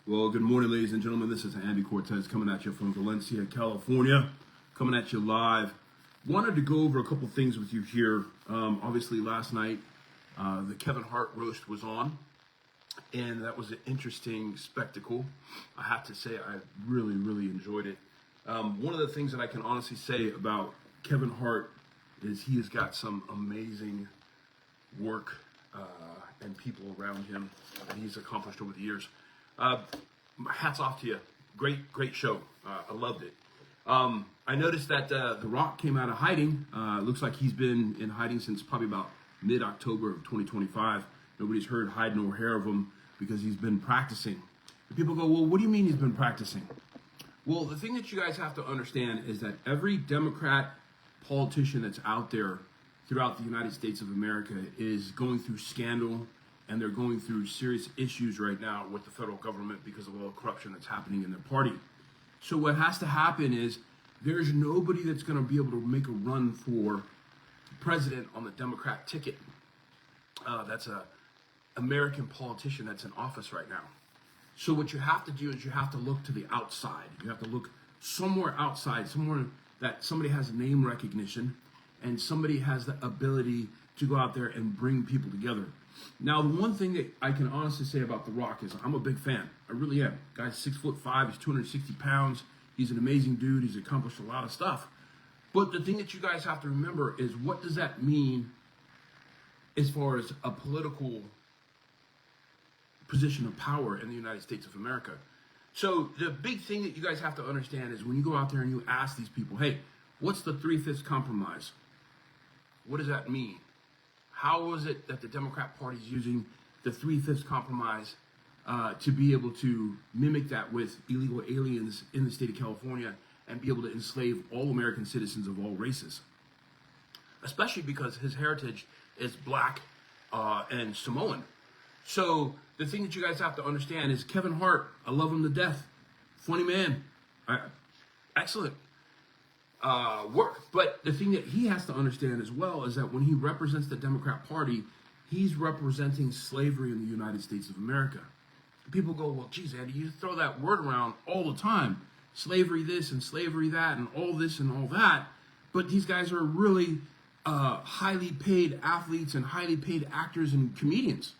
Well, good morning, ladies and gentlemen. This is Andy Cortez coming at you from Valencia, California, coming at you live. Wanted to go over a couple things with you here. Obviously, last night, the Kevin Hart roast was on, and that was an interesting spectacle. I have to say, I really enjoyed it. One of the things that I can honestly say about Kevin Hart is he has got some amazing work and people around him that he's accomplished over the years. Hats off to you. Great show. I loved it. I noticed that The Rock came out of hiding. Looks like he's been in hiding since probably about mid-October of 2025. Nobody's heard hide nor hair of him because he's been practicing. And people go, well, what do you mean he's been practicing? Well, the thing that you guys have to understand is that every Democrat politician that's out there throughout the United States of America is going through scandal, and they're going through serious issues right now with the federal government because of all the corruption that's happening in their party. So what has to happen is there's nobody that's going to be able to make a run for president on the Democrat ticket. That's a American politician that's in office right now. So what you have to do is you have to look to the outside. You have to look somewhere outside, somewhere that somebody has name recognition and somebody has the ability to go out there and bring people together. Now, the one thing that I can honestly say about The Rock is I'm a big fan. I really am. Guy's 6'5", he's 260 pounds. He's an amazing dude. He's accomplished a lot of stuff. But the thing that you guys have to remember is, what does that mean as far as a political position of power in the United States of America? So the big thing that you guys have to understand is when you go out there and you ask these people, hey, what's the 3/5 compromise? What does that mean? How is it that the Democrat Party is using the 3/5 compromise to be able to mimic that with illegal aliens in the state of California and be able to enslave all American citizens of all races? Especially because his heritage is black and Samoan. So the thing that you guys have to understand is Kevin Hart, I love him to death. Funny man. Excellent work. But the thing that he has to understand as well is that when he represents the Democrat Party, he's representing slavery in the United States of America. People go, well, geez, Andy, you throw that word around all the time. Slavery this and slavery that and all this and all that. But these guys are really highly paid athletes and highly paid actors and comedians.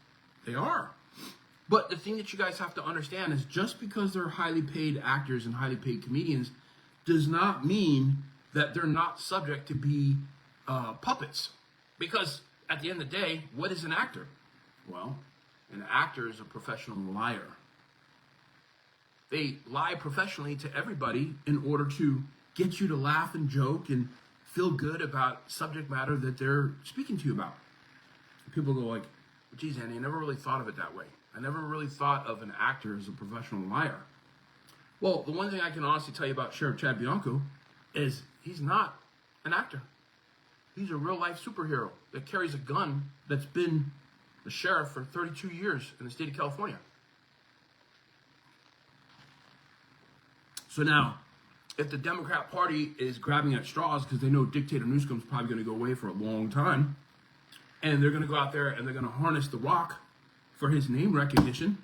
They are. But the thing that you guys have to understand is just because they're highly paid actors and highly paid comedians does not mean that they're not subject to be puppets. Because at the end of the day, what is an actor? Well, an actor is a professional liar. They lie professionally to everybody in order to get you to laugh and joke and feel good about subject matter that they're speaking to you about. People go like, geez, Andy, I never really thought of it that way. I never really thought of an actor as a professional liar. Well, the one thing I can honestly tell you about Sheriff Chad Bianco is he's not an actor. He's a real-life superhero that carries a gun that's been the sheriff for 32 years in the state of California. So now, if the Democrat Party is grabbing at straws because they know Dictator Newsom's probably going to go away for a long time, and they're going to go out there and they're going to harness The Rock for his name recognition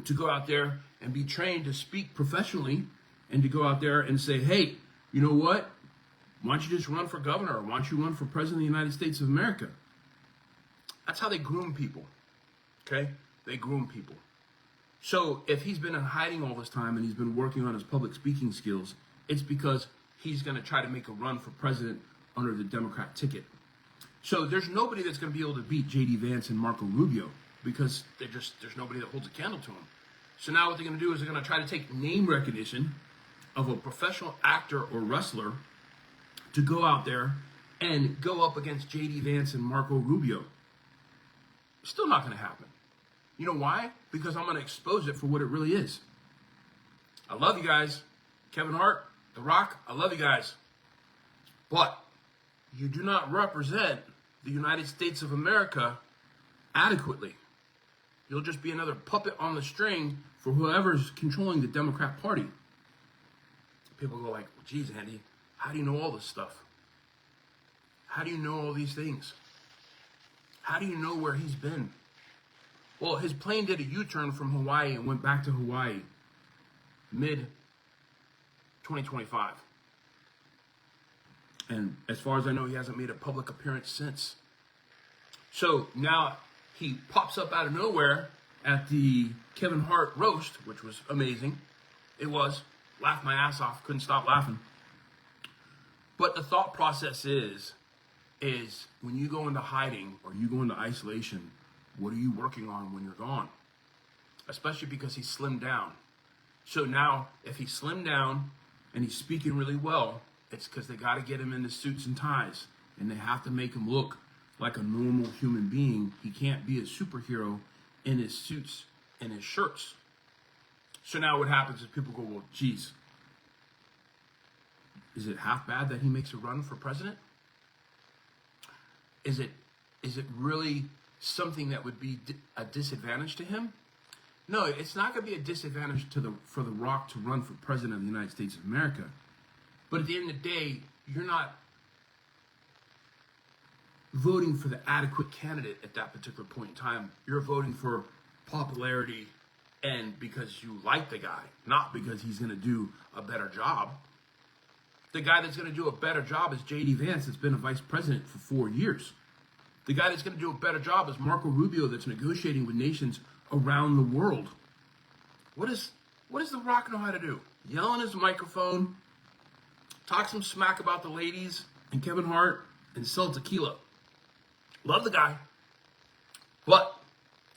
to go out there and be trained to speak professionally and to go out there and say, hey, you know what? Why don't you just run for governor? Or why don't you run for president of the United States of America? That's how they groom people, okay? They groom people. So if he's been in hiding all this time and he's been working on his public speaking skills, it's because he's going to try to make a run for president under the Democrat ticket. So there's nobody that's going to be able to beat J.D. Vance and Marco Rubio because there's nobody that holds a candle to him. So now what they're going to do is they're going to try to take name recognition of a professional actor or wrestler to go out there and go up against J.D. Vance and Marco Rubio. Still not going to happen. You know why? Because I'm going to expose it for what it really is. I love you guys. Kevin Hart, The Rock, I love you guys. But you do not represent the United States of America adequately. You'll just be another puppet on the string for whoever's controlling the Democrat Party. People go like, well, geez, Andy, how do you know all this stuff? How do you know all these things? How do you know where he's been? Well, his plane did a U-turn from Hawaii and went back to Hawaii mid-2025. And as far as I know, he hasn't made a public appearance since. So now he pops up out of nowhere at the Kevin Hart roast, which was amazing. It was. Laughed my ass off. Couldn't stop laughing. But the thought process is when you go into hiding or you go into isolation, what are you working on when you're gone? Especially because he's slimmed down. So now, if he's slimmed down and he's speaking really well, it's because they got to get him into suits and ties. And they have to make him look like a normal human being. He can't be a superhero in his suits and his shirts. So now what happens is people go, well, geez, is it half bad that he makes a run for president? Is it really something that would be a disadvantage to him? No, it's not going to be a disadvantage for The Rock to run for president of the United States of America. But at the end of the day, you're not voting for the adequate candidate at that particular point in time. You're voting for popularity and because you like the guy, not because he's going to do a better job. The guy that's going to do a better job is J.D. Vance, that's been a vice president for 4 years. The guy that's going to do a better job is Marco Rubio, that's negotiating with nations around the world. What does The Rock know how to do? Yell in his microphone, talk some smack about the ladies and Kevin Hart, and sell tequila. Love the guy. But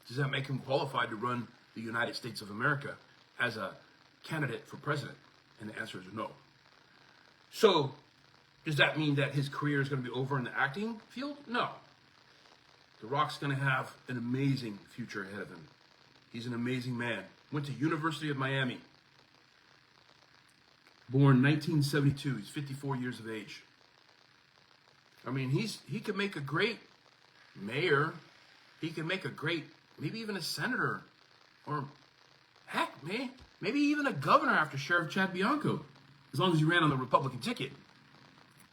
does that make him qualified to run the United States of America as a candidate for president? And the answer is no. So, does that mean that his career is going to be over in the acting field? No. The Rock's going to have an amazing future ahead of him. He's an amazing man. Went to University of Miami. Born 1972. He's 54 years of age. I mean, he could make a great mayor. He could make a great, maybe even a senator. Or, heck, maybe even a governor after Sheriff Chad Bianco. As long as he ran on the Republican ticket.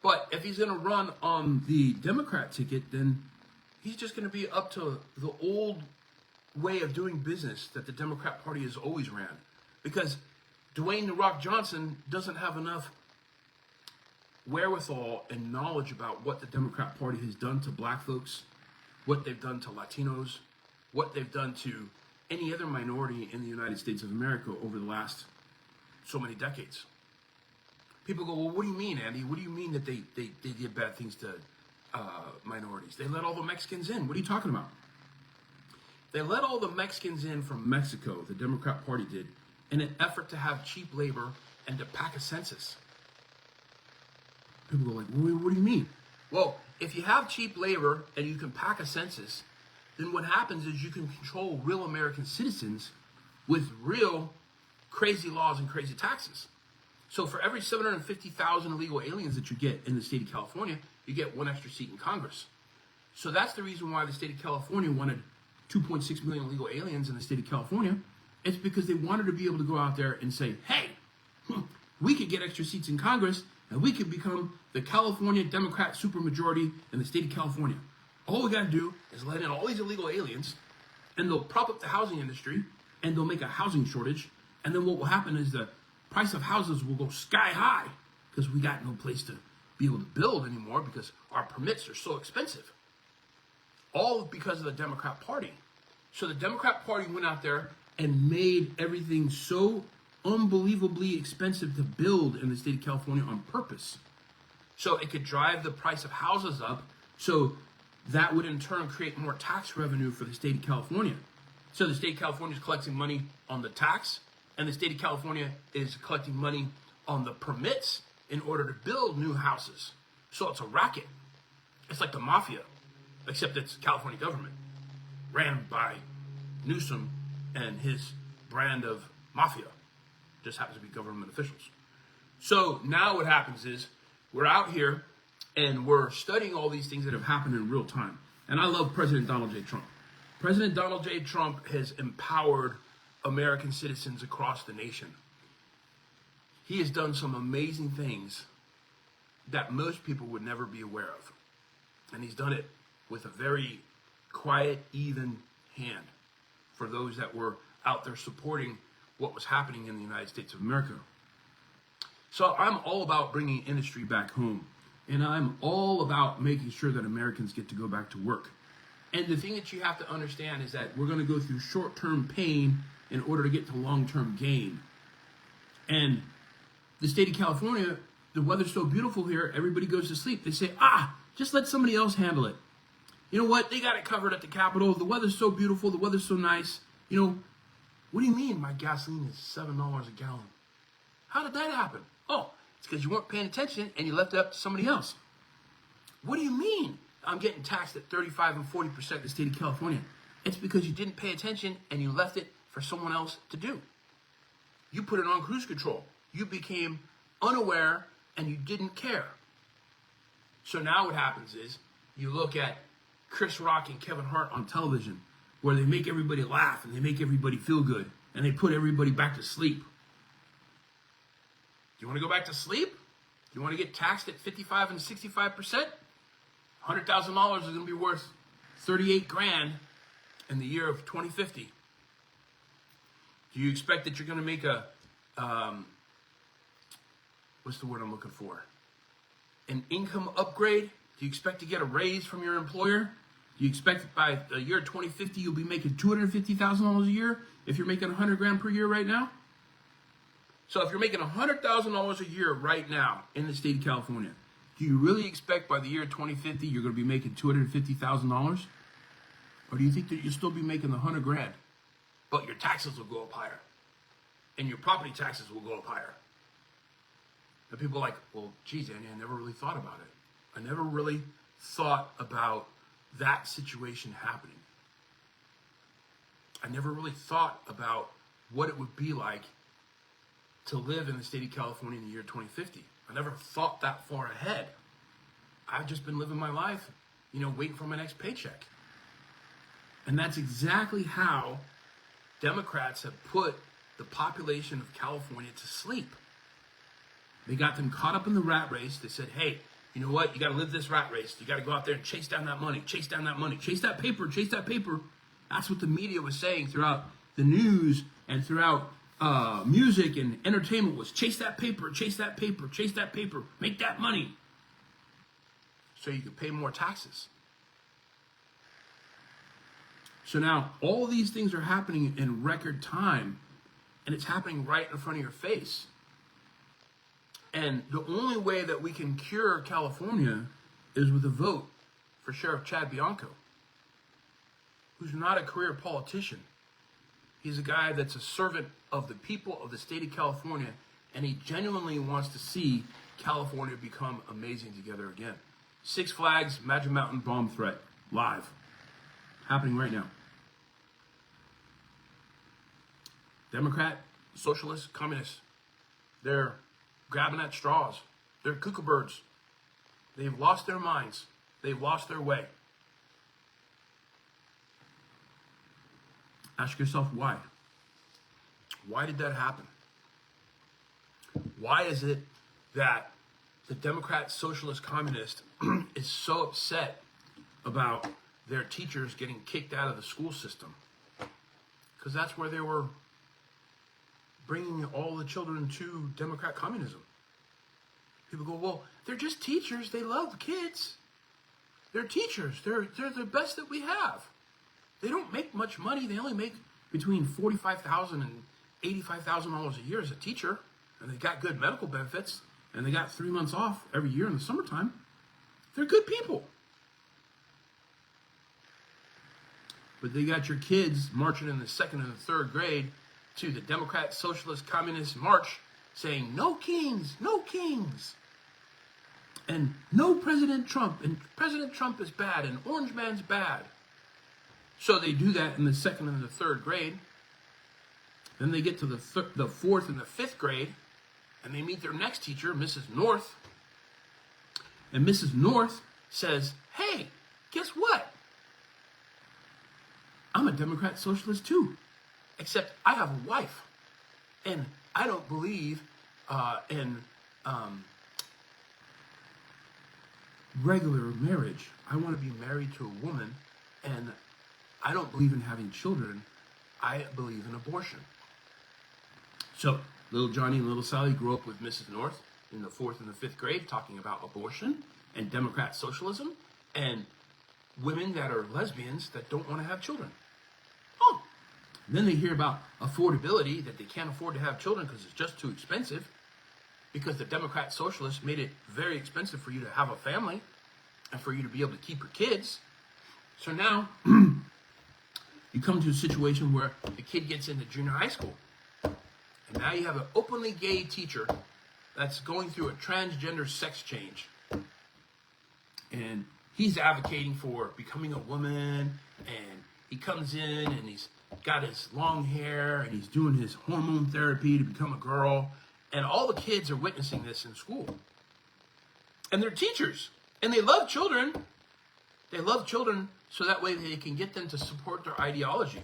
But if he's going to run on the Democrat ticket, then he's just going to be up to the old way of doing business that the Democrat Party has always ran. Because Dwayne "The Rock" Johnson doesn't have enough wherewithal and knowledge about what the Democrat Party has done to black folks, what they've done to Latinos, what they've done to any other minority in the United States of America over the last so many decades. People go, well, what do you mean, Andy? What do you mean that they did bad things to minorities? They let all the Mexicans in. What are you talking about? They let all the Mexicans in from Mexico, the Democrat Party did, in an effort to have cheap labor and to pack a census. People go like, well, what do you mean? Well, if you have cheap labor and you can pack a census, then what happens is you can control real American citizens with real crazy laws and crazy taxes. So for every 750,000 illegal aliens that you get in the state of California, you get one extra seat in Congress. So that's the reason why the state of California wanted 2.6 million illegal aliens in the state of California. It's because they wanted to be able to go out there and say, hey, we could get extra seats in Congress and we could become the California Democrat supermajority in the state of California. All we got to do is let in all these illegal aliens and they'll prop up the housing industry and they'll make a housing shortage. And then what will happen is the price of houses will go sky high because we got no place to be able to build anymore because our permits are so expensive. All because of the Democrat Party. So the Democrat Party went out there and made everything so unbelievably expensive to build in the state of California on purpose. So it could drive the price of houses up. So that would in turn create more tax revenue for the state of California. So the state of California is collecting money on the tax, and the state of California is collecting money on the permits in order to build new houses. So it's a racket. It's like the mafia, except it's California government, ran by Newsom and his brand of mafia. Just happens to be government officials. So now what happens is we're out here and we're studying all these things that have happened in real time. And I love President Donald J. Trump. President Donald J. Trump has empowered American citizens across the nation. He has done some amazing things that most people would never be aware of. And he's done it with a very quiet, even hand. for those that were out there supporting what was happening in the United States of America. So I'm all about bringing industry back home. And I'm all about making sure that Americans get to go back to work. And the thing that you have to understand is that we're going to go through short-term pain in order to get to long-term gain. And the state of California, the weather's so beautiful here, everybody goes to sleep. They say, just let somebody else handle it. You know what? They got it covered at the Capitol. The weather's so beautiful. The weather's so nice. You know, what do you mean my gasoline is $7 a gallon? How did that happen? Oh, it's because you weren't paying attention and you left it up to somebody else. What do you mean I'm getting taxed at 35 and 40% in the state of California? It's because you didn't pay attention and you left it for someone else to do. You put it on cruise control. You became unaware and you didn't care. So now what happens is you look at Chris Rock and Kevin Hart on television where they make everybody laugh and they make everybody feel good and they put everybody back to sleep. Do you want to go back to sleep? Do you want to get taxed at 55 and 65%? $100,000 is going to be worth 38 grand in the year of 2050. Do you expect that you're going to make a, what's the word I'm looking for? An income upgrade? Do you expect to get a raise from your employer? Do you expect that by the year 2050 you'll be making $250,000 a year if you're making 100 grand per year right now? So if you're making $100,000 a year right now in the state of California, do you really expect by the year 2050 you're going to be making $250,000? Or do you think that you'll still be making the 100 grand, but your taxes will go up higher, and your property taxes will go up higher? And people are like, well, geez, Andy, I never really thought about it. I never really thought about that situation happening. I never really thought about what it would be like to live in the state of California in the year 2050. I never thought that far ahead. I've just been living my life, waiting for my next paycheck. And that's exactly how Democrats have put the population of California to sleep. They got them caught up in the rat race. They said, hey, you know what? You got to live this rat race. You got to go out there and chase down that money, chase down that money, chase that paper, chase that paper. That's what the media was saying throughout the news and throughout music and entertainment was chase that paper, chase that paper, chase that paper, make that money so you can pay more taxes. So now all these things are happening in record time, and it's happening right in front of your face. And the only way that we can cure California is with a vote for Sheriff Chad Bianco, who's not a career politician. He's a guy that's a servant of the people of the state of California, and he genuinely wants to see California become amazing together again. Six Flags Magic Mountain bomb threat, live, happening right now. Democrat, socialist, communist, they're grabbing at straws. They're cuckoo birds. They've lost their minds. They've lost their way. Ask yourself why. Why did that happen? Why is it that the Democrat, socialist, communist is so upset about their teachers getting kicked out of the school system? Because that's where they were bringing all the children to Democrat communism. People go, well, they're just teachers. They love kids. They're teachers. They're the best that we have. They don't make much money. They only make between $45,000 and $85,000 a year as a teacher, and they got good medical benefits, and they got 3 months off every year in the summertime. They're good people. But they got your kids marching in the second and the third grade to the Democrat, Socialist, Communist march saying, no kings, no kings. And no President Trump, and President Trump is bad, and Orange Man's bad. So they do that in the second and the third grade. Then they get to the fourth and the fifth grade, and they meet their next teacher, Mrs. North. And Mrs. North says, hey, guess what? I'm a Democrat socialist too, except I have a wife, and I don't believe in regular marriage. I want to be married to a woman, and I don't believe in having children I believe in abortion. So little Johnny and little Sally grew up with Mrs. North in the 4th and the 5th grade talking about abortion and Democrat socialism and women that are lesbians that don't want to have children. Oh, then they hear about affordability, that they can't afford to have children because it's just too expensive, because the Democrat socialists made it very expensive for you to have a family and for you to be able to keep your kids. So now you come to a situation where the kid gets into junior high school, and now you have an openly gay teacher that's going through a transgender sex change. And he's advocating for becoming a woman, and he comes in and he's got his long hair and he's doing his hormone therapy to become a girl. And all the kids are witnessing this in school. And they're teachers, and they love children. They love children so that way they can get them to support their ideology.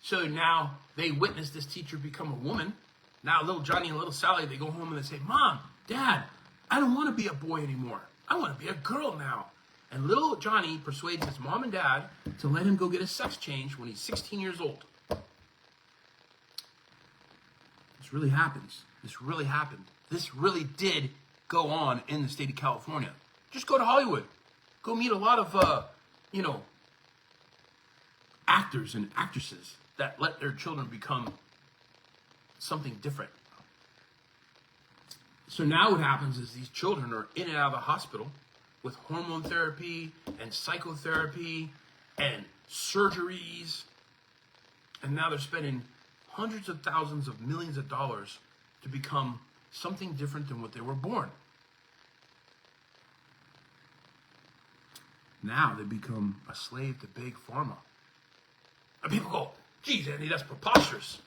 So now they witness this teacher become a woman. Now little Johnny and little Sally, they go home and they say, Mom, Dad, I don't want to be a boy anymore. I want to be a girl now. And little Johnny persuades his mom and dad to let him go get a sex change when he's 16 years old. This really happens. This really happened. This really did go on in the state of California. Just go to Hollywood. Go meet a lot of, actors and actresses that let their children become something different. So now what happens is these children are in and out of the hospital with hormone therapy and psychotherapy and surgeries. And now they're spending hundreds of thousands of millions of dollars to become something different than what they were born. Now they become a slave to big pharma. And people go, geez, Andy, that's preposterous.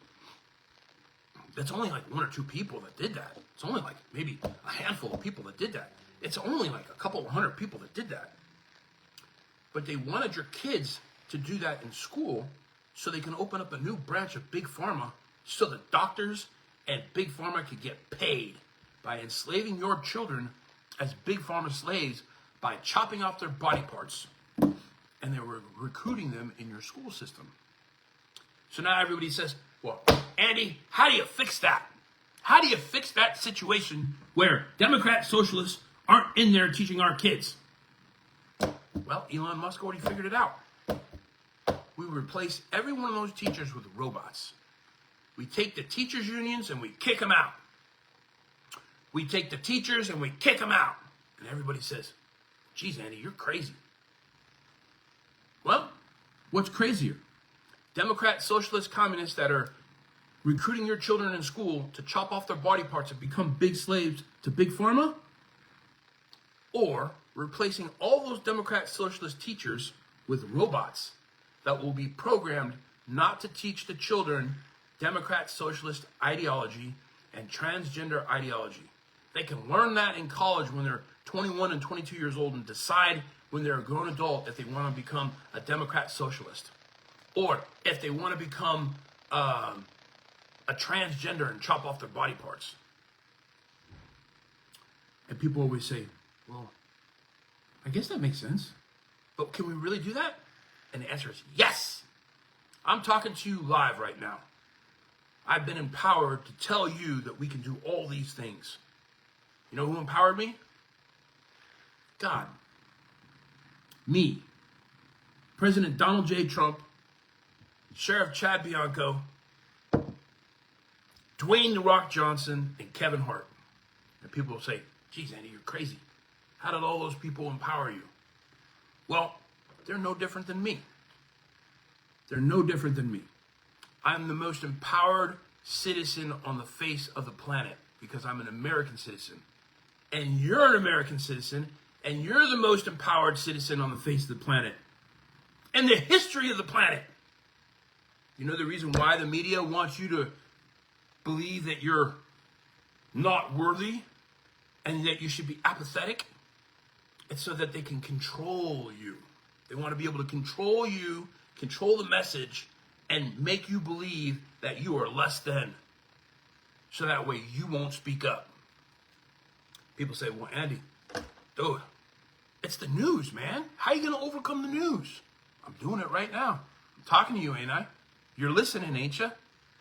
That's only like 1 or 2 people that did that. It's only like maybe a handful of people that did that. It's only like a couple of 100 people that did that. But they wanted your kids to do that in school so they can open up a new branch of big pharma so the doctors and big pharma could get paid by enslaving your children as big pharma slaves by chopping off their body parts. And they were recruiting them in your school system. So now everybody says, well, Andy, how do you fix that? How do you fix that situation where Democrat socialists aren't in there teaching our kids? Well, Elon Musk already figured it out. We replace every one of those teachers with robots. We take the teachers' unions and we kick them out. We take the teachers and we kick them out. And everybody says, geez, Andy, you're crazy. Well, what's crazier? Democrat, socialist, communists that are recruiting your children in school to chop off their body parts and become big slaves to big pharma? Or replacing all those Democrat, socialist teachers with robots that will be programmed not to teach the children Democrat, socialist ideology and transgender ideology. They can learn that in college when they're 21 and 22 years old and decide when they're a grown adult if they want to become a Democrat socialist. Or if they want to become a transgender and chop off their body parts. And people always say, well, I guess that makes sense. But can we really do that? And the answer is yes. I'm talking to you live right now. I've been empowered to tell you that we can do all these things. You know who empowered me? God. Me. President Donald J. Trump, Sheriff Chad Bianco, Dwayne "The Rock" Johnson, and Kevin Hart. And people will say, geez, Andy, you're crazy. How did all those people empower you? Well, they're no different than me. They're no different than me. I'm the most empowered citizen on the face of the planet because I'm an American citizen. And you're an American citizen, and you're the most empowered citizen on the face of the planet. In the history of the planet. You know the reason why the media wants you to believe that you're not worthy and that you should be apathetic? It's so that they can control you. They want to be able to control you, control the message, and make you believe that you are less than. So that way you won't speak up. People say, well, Andy, dude, it's the news, man. How are you going to overcome the news? I'm doing it right now. I'm talking to you, ain't I? You're listening, ain't you?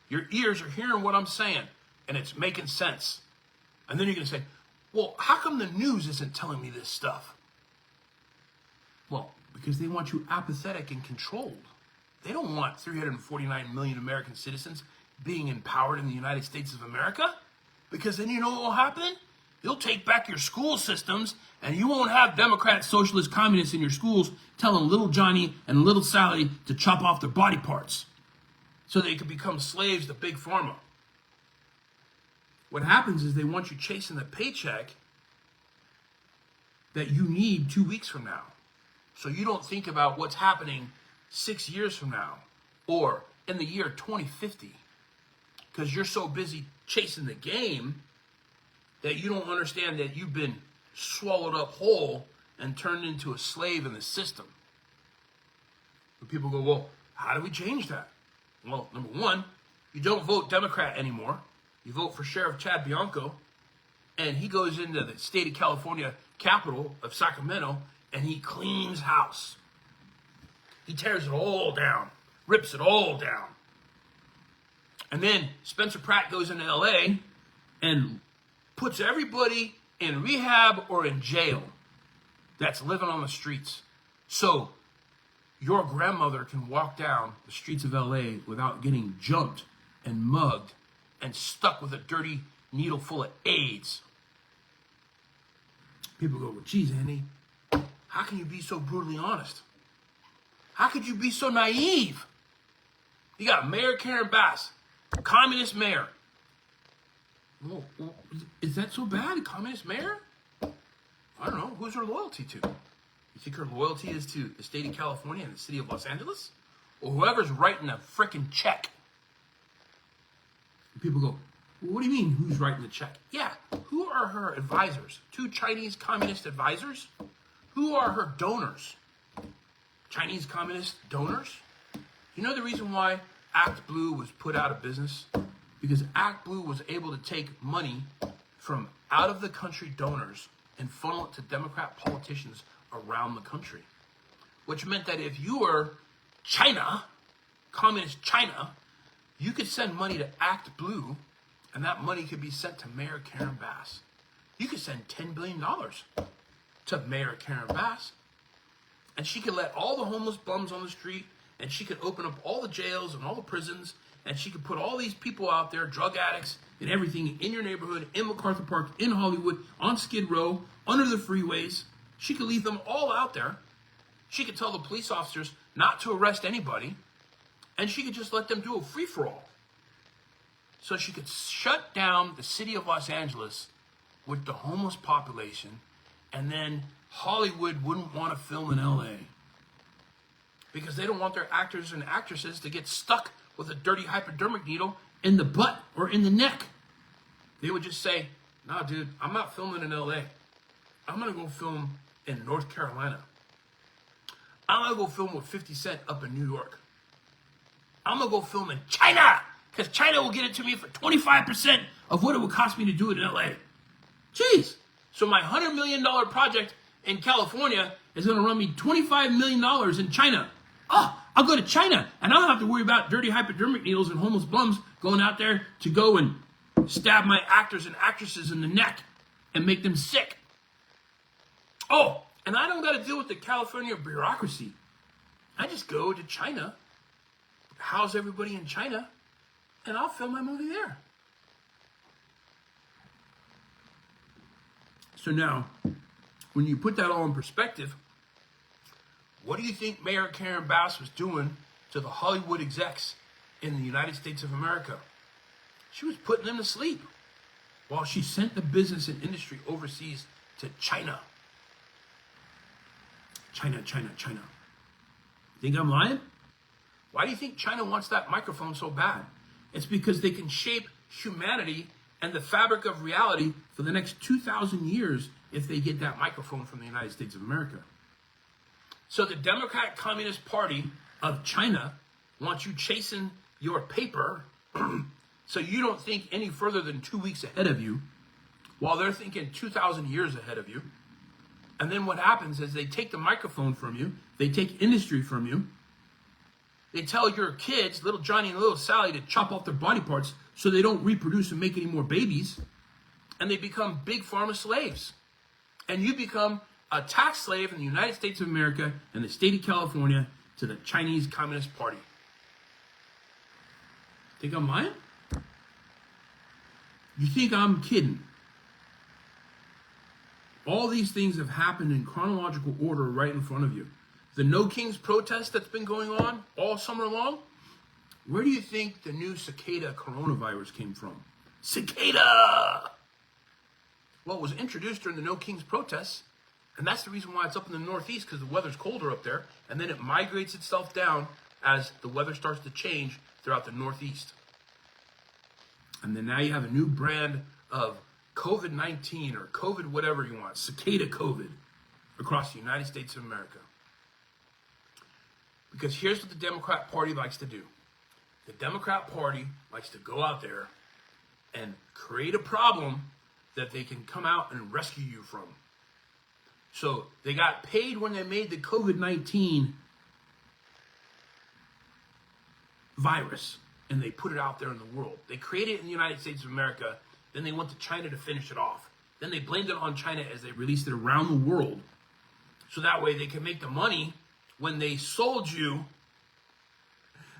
Your ears are hearing what I'm saying, and it's making sense. And then you're going to say, well, how come the news isn't telling me this stuff? Well, because they want you apathetic and controlled. They don't want 349 million American citizens being empowered in the United States of America. Because then you know what will happen? You'll take back your school systems, and you won't have Democrats, socialists, communists in your schools telling little Johnny and little Sally to chop off their body parts so they can become slaves to Big Pharma. What happens is they want you chasing the paycheck that you need 2 weeks from now. So you don't think about what's happening 6 years from now or in the year 2050 because you're so busy chasing the game that you don't understand that you've been swallowed up whole and turned into a slave in the system. And people go, well, how do we change that? Well, number one, you don't vote Democrat anymore. You vote for Sheriff Chad Bianco, and he goes into the state of California capital of Sacramento, and he cleans house. He tears it all down, rips it all down. And then Spencer Pratt goes into LA and puts everybody in rehab or in jail that's living on the streets. So your grandmother can walk down the streets of LA without getting jumped and mugged and stuck with a dirty needle full of AIDS. People go, well, geez, Andy, how can you be so brutally honest? How could you be so naive? You got Mayor Karen Bass, communist mayor. Well, is that so bad, communist mayor? I don't know. Who's her loyalty to? You think her loyalty is to the state of California and the city of Los Angeles? Or whoever's writing a frickin' check? And people go, well, what do you mean, who's writing the check? Yeah, who are her advisors? 2 Chinese communist advisors? Who are her donors? Chinese communist donors? You know the reason why Act Blue was put out of business? Because Act Blue was able to take money from out of the country donors and funnel it to Democrat politicians around the country. Which meant that if you were China, communist China, you could send money to Act Blue, and that money could be sent to Mayor Karen Bass. You could send $10 billion to Mayor Karen Bass, and she could let all the homeless bums on the street, and she could open up all the jails and all the prisons, and she could put all these people out there, drug addicts and everything, in your neighborhood, in MacArthur Park, in Hollywood, on Skid Row, under the freeways. She could leave them all out there. She could tell the police officers not to arrest anybody, and she could just let them do a free-for-all. So she could shut down the city of Los Angeles with the homeless population, and then Hollywood wouldn't want to film in LA because they don't want their actors and actresses to get stuck with a dirty hypodermic needle in the butt or in the neck. They would just say, nah, dude, I'm not filming in LA. I'm going to go film in North Carolina. I'm going to go film with 50 Cent up in New York. I'm going to go film in China because China will get it to me for 25% of what it would cost me to do it in LA. Jeez. So my $100 million project in California is going to run me $25 million in China. Oh, I'll go to China, and I don't have to worry about dirty hypodermic needles and homeless bums going out there to go and stab my actors and actresses in the neck and make them sick. Oh, and I don't got to deal with the California bureaucracy. I just go to China, house everybody in China, and I'll film my movie there. So now, when you put that all in perspective, what do you think Mayor Karen Bass was doing to the Hollywood execs in the United States of America? She was putting them to sleep while she sent the business and industry overseas to China. China. Think I'm lying? Why do you think China wants that microphone so bad? It's because they can shape humanity and the fabric of reality for the next 2,000 years if they get that microphone from the United States of America. So the Democratic Communist Party of China wants you chasing your paper so you don't think any further than 2 weeks ahead of you, while they're thinking 2,000 years ahead of you. And then what happens is they take the microphone from you, they take industry from you, They tell your kids, little Johnny and little Sally, to chop off their body parts so they don't reproduce and make any more babies. And they become big pharma slaves. And you become a tax slave in the United States of America and the state of California to the Chinese Communist Party. Think I'm lying? You think I'm kidding? All these things have happened in chronological order right in front of you. The No Kings protest that's been going on all summer long, where do you think the new cicada coronavirus came from? Cicada! Well, it was introduced during the No Kings protests, and that's the reason why it's up in the Northeast, because the weather's colder up there, and then it migrates itself down as the weather starts to change throughout the Northeast. And then now you have a new brand of COVID-19 or COVID whatever you want, cicada COVID, across the United States of America. Because here's what the Democrat Party likes to do. The Democrat Party likes to go out there and create a problem that they can come out and rescue you from. So they got paid when they made the COVID-19 virus, and they put it out there in the world. They created it in the United States of America, then they went to China to finish it off. Then they blamed it on China as they released it around the world. So that way they can make the money when they sold you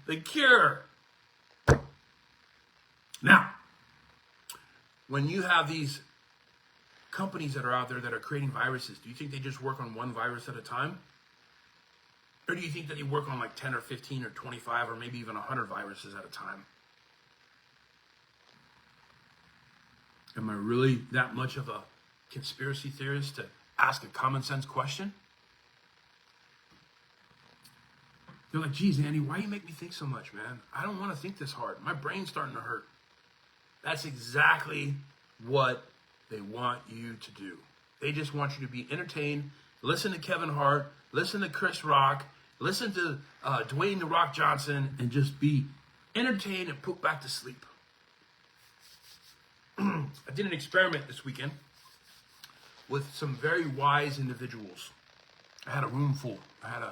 the cure. Now, when you have these companies that are out there that are creating viruses, do you think they just work on one virus at a time? Or do you think that they work on like 10 or 15 or 25 or maybe even 100 viruses at a time? Am I really that much of a conspiracy theorist to ask a common sense question? They're like, geez, Andy, why do you make me think so much, man? I don't want to think this hard. My brain's starting to hurt. That's exactly what they want you to do. They just want you to be entertained, listen to Kevin Hart, listen to Chris Rock, listen to Dwayne "The Rock" Johnson, and just be entertained and put back to sleep. I did an experiment this weekend with some very wise individuals. I had a room full. I had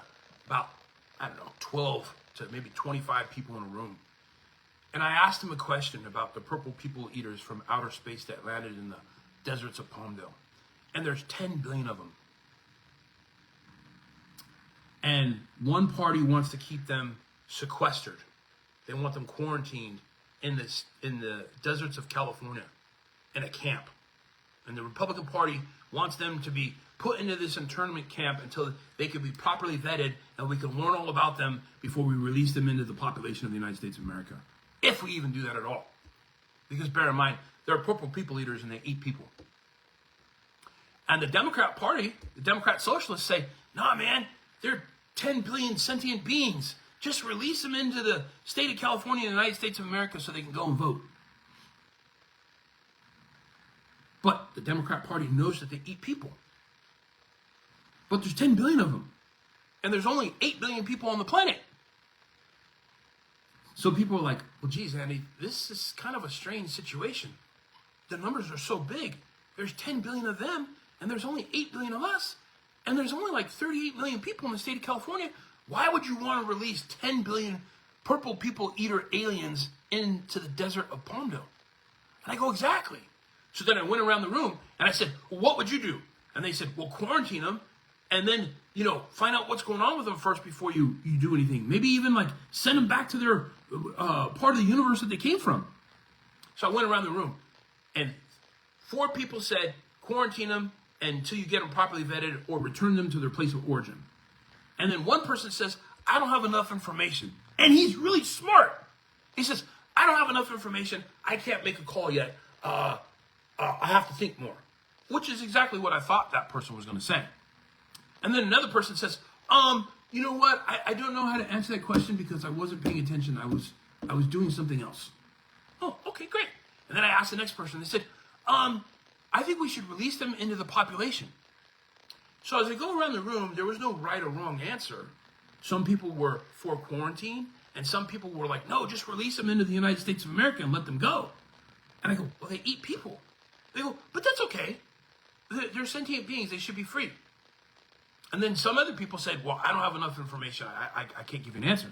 about 12 to maybe 25 people in a room. And I asked them a question about the purple people eaters from outer space that landed in the deserts of Palmdale. And there's 10 billion of them. And one party wants to keep them sequestered. They want them quarantined in the deserts of California in a camp. And the Republican Party wants them to be put into this internment camp until they can be properly vetted and we can learn all about them before we release them into the population of the United States of America. If we even do that at all. Because bear in mind, they're purple people eaters and they eat people. And the Democrat Party, the Democrat Socialists say, nah, man, they're 10 billion sentient beings. Just release them into the state of California and the United States of America so they can go and vote. But the Democrat Party knows that they eat people. But there's 10 billion of them. And there's only 8 billion people on the planet. So people are like, well, geez, Andy, this is kind of a strange situation. The numbers are so big. There's 10 billion of them, and there's only 8 billion of us. And there's only like 38 million people in the state of California. Why would you want to release 10 billion purple people eater aliens into the desert of Palmdale? And I go, exactly. So then I went around the room and I said, well, what would you do? And they said, well, quarantine them and then, find out what's going on with them first before you do anything. Maybe even like send them back to their part of the universe that they came from. So I went around the room and 4 people said, quarantine them until you get them properly vetted or return them to their place of origin. And then one person says, I don't have enough information. And he's really smart. He says, I don't have enough information. I can't make a call yet. I have to think more. Which is exactly what I thought that person was going to say. And then another person says, you know what? I don't know how to answer that question because I wasn't paying attention. I was doing something else. Oh, okay, great. And then I asked the next person. They said, I think we should release them into the population. So as I go around the room, there was no right or wrong answer. Some people were for quarantine, and some people were like, no, just release them into the United States of America and let them go. And I go, well, they eat people. They go, but that's okay. They're sentient beings. They should be free. And then some other people said, well, I don't have enough information. I can't give you an answer.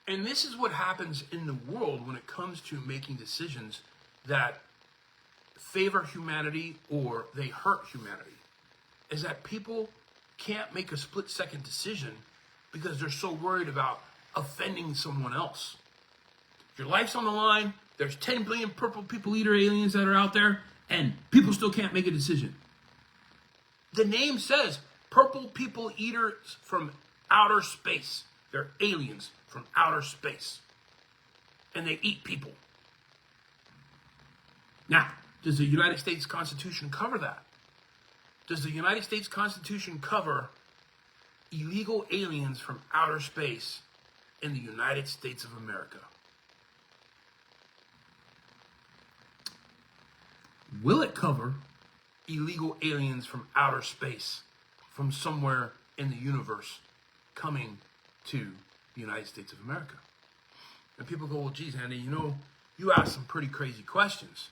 And this is what happens in the world when it comes to making decisions that favor humanity or they hurt humanity, is that people can't make a split-second decision because they're so worried about offending someone else. Your life's on the line, there's 10 billion purple people eater aliens that are out there, and people still can't make a decision. The name says purple people eaters from outer space. They're aliens from outer space. And they eat people. Now, does the United States Constitution cover that? Does the United States Constitution cover illegal aliens from outer space in the United States of America? Will it cover illegal aliens from outer space, from somewhere in the universe, coming to the United States of America? And people go, well, geez, Andy, you ask some pretty crazy questions.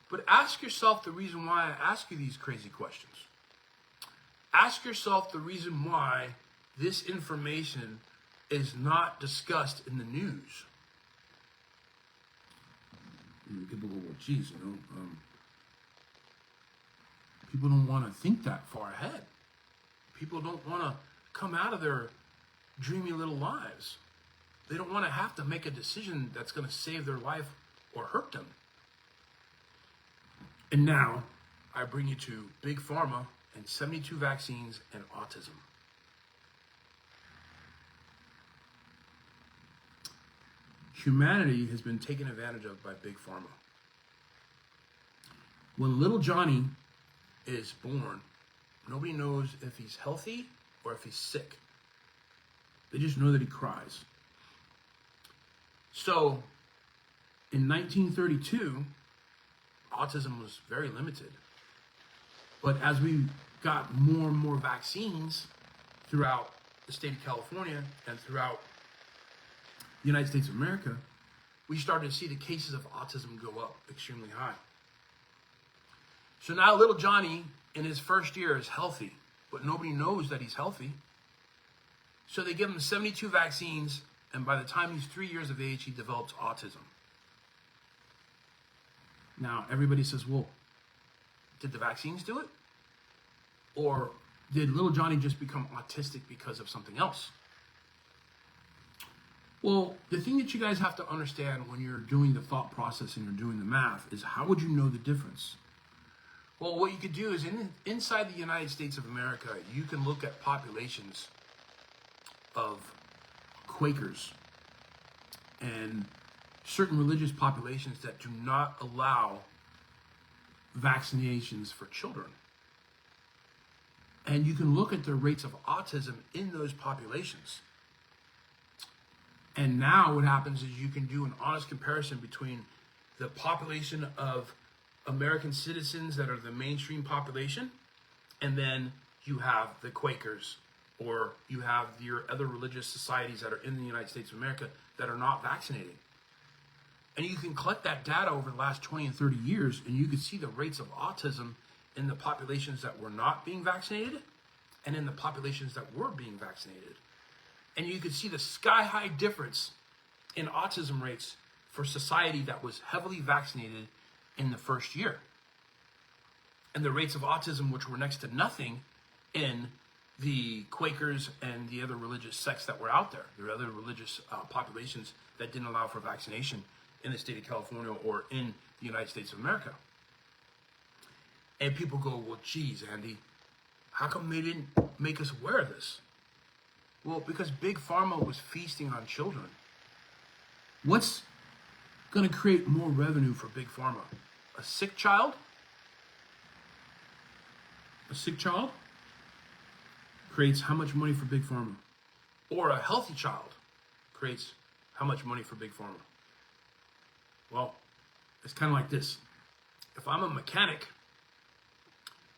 But ask yourself the reason why I ask you these crazy questions. Ask yourself the reason why this information is not discussed in the news. People go, well, geez, people don't want to think that far ahead. People don't want to come out of their dreamy little lives. They don't want to have to make a decision that's going to save their life or hurt them. And now, I bring you to Big Pharma and 72 vaccines and autism. Humanity has been taken advantage of by Big Pharma. When little Johnny is born, nobody knows if he's healthy or if he's sick. They just know that he cries. So, in 1932, autism was very limited. But as we got more and more vaccines throughout the state of California and throughout the United States of America, we started to see the cases of autism go up extremely high. So now little Johnny in his first year is healthy, but nobody knows that he's healthy. So they give him 72 vaccines, and by the time he's 3 years of age, he develops autism. Now, everybody says, well, did the vaccines do it? Or did little Johnny just become autistic because of something else? Well, the thing that you guys have to understand when you're doing the thought process and you're doing the math is, how would you know the difference? Well, what you could do is inside the United States of America, you can look at populations of Quakers and certain religious populations that do not allow vaccinations for children. And you can look at the rates of autism in those populations. And now what happens is you can do an honest comparison between the population of American citizens that are the mainstream population, and then you have the Quakers, or you have your other religious societies that are in the United States of America that are not vaccinated. And you can collect that data over the last 20 and 30 years, and you can see the rates of autism in the populations that were not being vaccinated and in the populations that were being vaccinated. And you can see the sky-high difference in autism rates for society that was heavily vaccinated in the first year. And the rates of autism, which were next to nothing in the Quakers and the other religious sects that were out there. There are other religious populations that didn't allow for vaccination in the state of California or in the United States of America. And people go, well, geez, Andy, how come they didn't make us aware of this? Well, because Big Pharma was feasting on children. What's going to create more revenue for Big Pharma? A sick child? A sick child creates how much money for Big Pharma? Or a healthy child creates how much money for Big Pharma? Well, it's kind of like this. If I'm a mechanic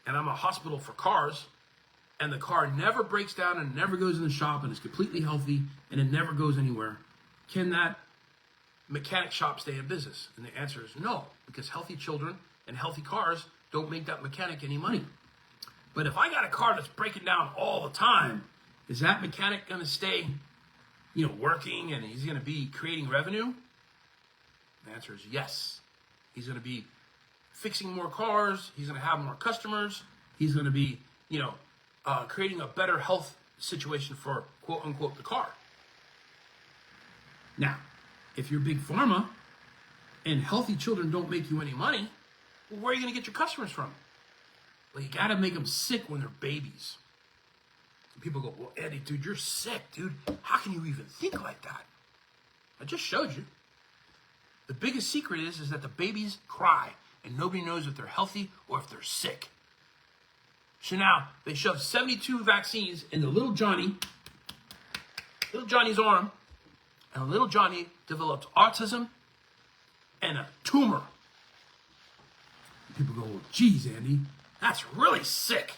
and I'm a hospital for cars, and the car never breaks down and never goes in the shop and is completely healthy and it never goes anywhere, can that mechanic shop stay in business? And the answer is no, because healthy children and healthy cars don't make that mechanic any money. But if I got a car that's breaking down all the time, is that mechanic going to stay, working and he's going to be creating revenue? The answer is yes. He's going to be fixing more cars. He's going to have more customers. He's going to be, creating a better health situation for, quote unquote, the car. Now, if you're big pharma and healthy children don't make you any money, well, where are you going to get your customers from? Well, you got to make them sick when they're babies. And people go, well, Eddie, dude, you're sick, dude. How can you even think like that? I just showed you. The biggest secret is that the babies cry and nobody knows if they're healthy or if they're sick. So now they shove 72 vaccines into little Johnny's arm, and little Johnny develops autism and a tumor. People go, well, geez, Andy, that's really sick.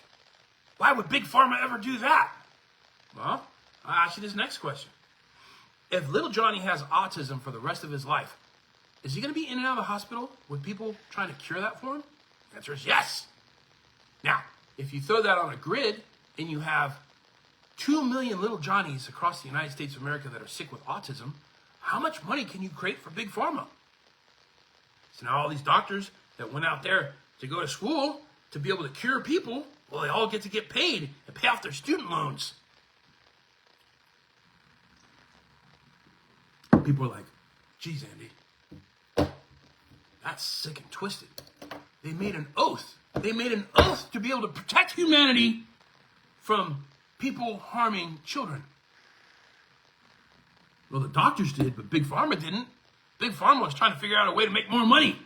Why would Big Pharma ever do that? Well, I'll ask you this next question. If little Johnny has autism for the rest of his life, is he going to be in and out of the hospital with people trying to cure that for him? The answer is yes. Now, if you throw that on a grid and you have 2 million little Johnnies across the United States of America that are sick with autism, how much money can you create for Big Pharma? So now all these doctors that went out there to go to school to be able to cure people, well, they all get to get paid and pay off their student loans. People are like, geez, Andy, that's sick and twisted. They made an oath. They made an oath to be able to protect humanity from people harming children. Well, the doctors did, but Big Pharma didn't. Big Pharma was trying to figure out a way to make more money.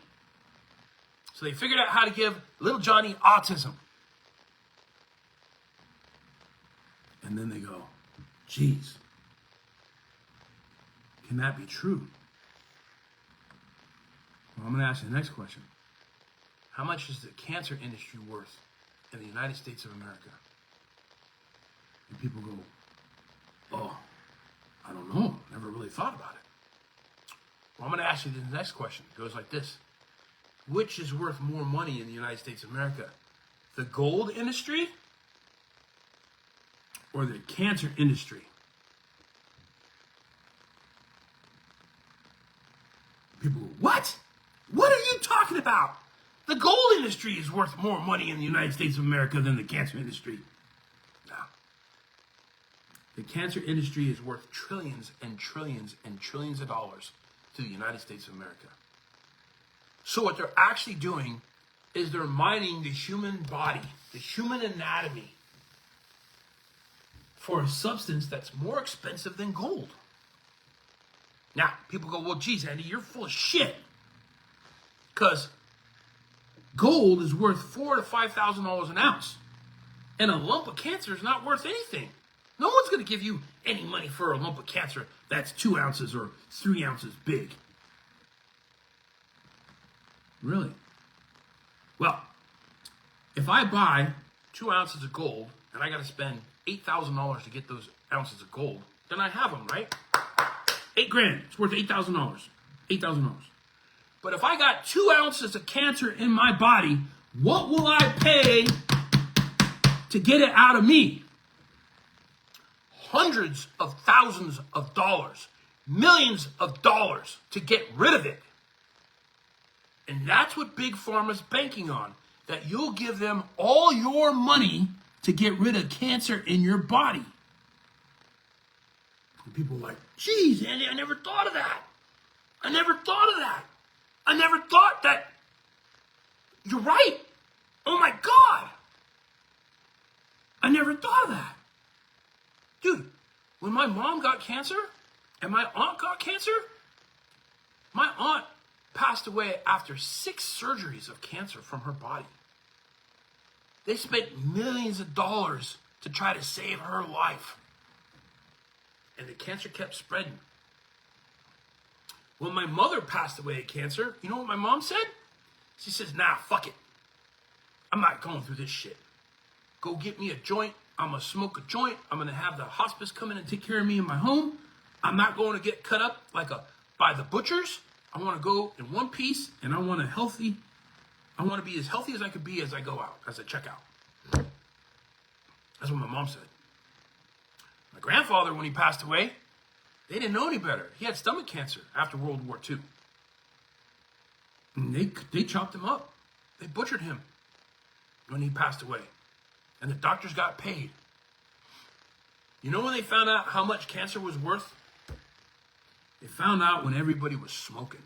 So they figured out how to give little Johnny autism. And then they go, geez, can that be true? Well, I'm going to ask you the next question. How much is the cancer industry worth in the United States of America? And people go, oh, I don't know. Never really thought about it. Well, I'm going to ask you the next question. It goes like this. Which is worth more money in the United States of America? The gold industry or the cancer industry? People go, what? What are you talking about? The gold industry is worth more money in the United States of America than the cancer industry. No. The cancer industry is worth trillions and trillions and trillions of dollars to the United States of America. So what they're actually doing is they're mining the human body, the human anatomy, for a substance that's more expensive than gold. Now, people go, well, geez, Andy, you're full of shit. Because gold is worth $4,000 to $5,000 an ounce. And a lump of cancer is not worth anything. No one's going to give you any money for a lump of cancer that's 2 ounces or 3 ounces big. Really? Well, if I buy 2 ounces of gold and I got to spend $8,000 to get those ounces of gold, then I have them, right? $8,000. It's worth $8,000. $8,000. But if I got 2 ounces of cancer in my body, what will I pay to get it out of me? Hundreds of thousands of dollars, millions of dollars to get rid of it. And that's what Big Pharma's banking on, that you'll give them all your money to get rid of cancer in your body. And people are like, geez, Andy, I never thought of that. I never thought of that. I never thought that. You're right. Oh my God. I never thought of that. Dude, when my mom got cancer and my aunt got cancer, my aunt passed away after 6 surgeries of cancer from her body. They spent millions of dollars to try to save her life. And the cancer kept spreading. When my mother passed away of cancer, you know what my mom said? She says, nah, fuck it. I'm not going through this shit. Go get me a joint. I'm going to smoke a joint. I'm going to have the hospice come in and take care of me in my home. I'm not going to get cut up by the butchers. I want to go in one piece, and I want to be as healthy as I could be as I go out, as I check out. That's what my mom said. My grandfather, when he passed away, They didn't know any better. He had stomach cancer after World War II. And they chopped him up. They butchered him when he passed away. And the doctors got paid. You know when they found out how much cancer was worth? They found out when everybody was smoking.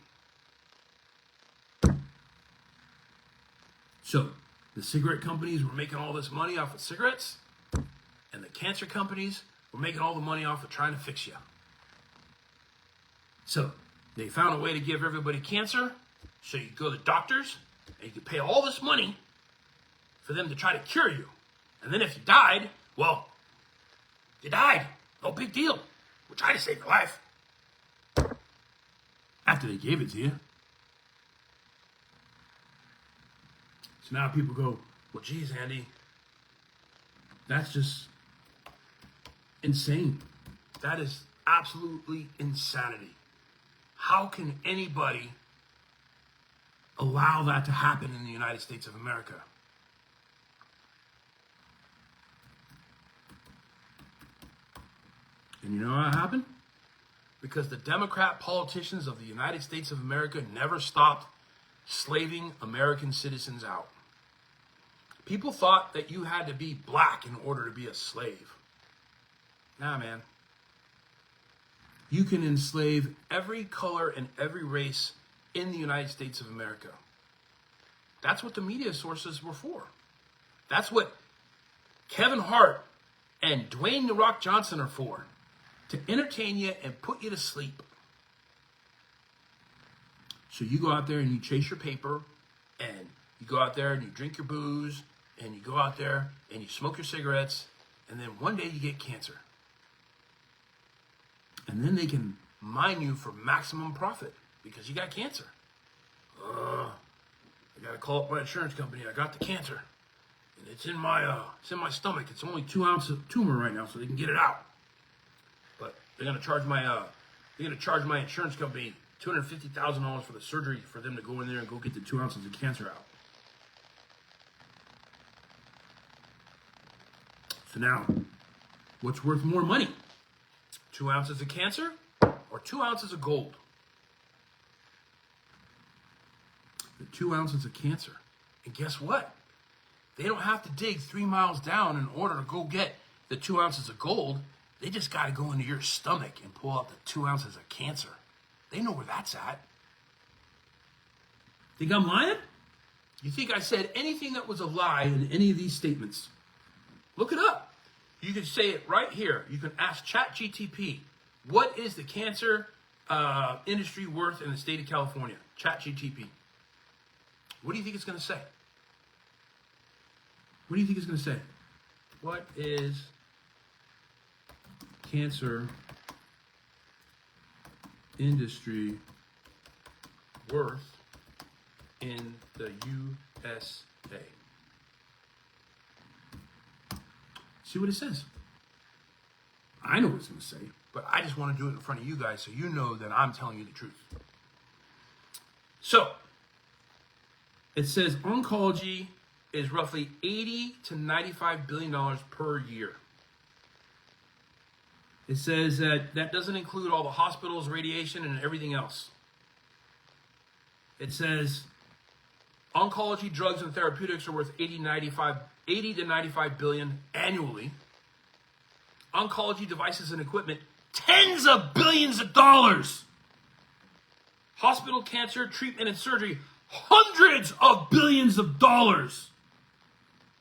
So, the cigarette companies were making all this money off of cigarettes, and the cancer companies were making all the money off of trying to fix you. So, they found a way to give everybody cancer, so you go to the doctors, and you could pay all this money for them to try to cure you. And then if you died, well, you died. No big deal. We'll try to save your life. After they gave it to you. So now people go, well, geez, Andy, that's just insane. That is absolutely insanity. How can anybody allow that to happen in the United States of America? And you know how it happened? Because the Democrat politicians of the United States of America never stopped slaving American citizens out. People thought that you had to be black in order to be a slave. Nah, man. You can enslave every color and every race in the United States of America. That's what the media sources were for. That's what Kevin Hart and Dwayne "The Rock" Johnson are for. To entertain you and put you to sleep. So you go out there and you chase your paper, and you go out there and you drink your booze, and you go out there and you smoke your cigarettes, and then one day you get cancer. And then they can mine you for maximum profit because you got cancer. I got to call up my insurance company. I got the cancer, and it's in my stomach. It's only 2 ounces of tumor right now, so they can get it out. But they're gonna charge my insurance company $250,000 for the surgery for them to go in there and go get the 2 ounces of cancer out. So now, what's worth more money? 2 ounces of cancer or 2 ounces of gold? The 2 ounces of cancer. And guess what? They don't have to dig 3 miles down in order to go get the 2 ounces of gold. They just got to go into your stomach and pull out the 2 ounces of cancer. They know where that's at. Think I'm lying? You think I said anything that was a lie in any of these statements? Look it up. You can say it right here. You can ask ChatGTP, what is the cancer industry worth in the state of California? ChatGTP. What do you think it's going to say? What do you think it's going to say? What is cancer industry worth in the USA? See what it says. I know what it's going to say, but I just want to do it in front of you guys so you know that I'm telling you the truth. So, it says oncology is roughly $80 to $95 billion per year. It says that doesn't include all the hospitals, radiation, and everything else. It says oncology drugs and therapeutics are worth 80 to 95 billion annually. Oncology devices and equipment, tens of billions of dollars. Hospital cancer treatment and surgery, hundreds of billions of dollars.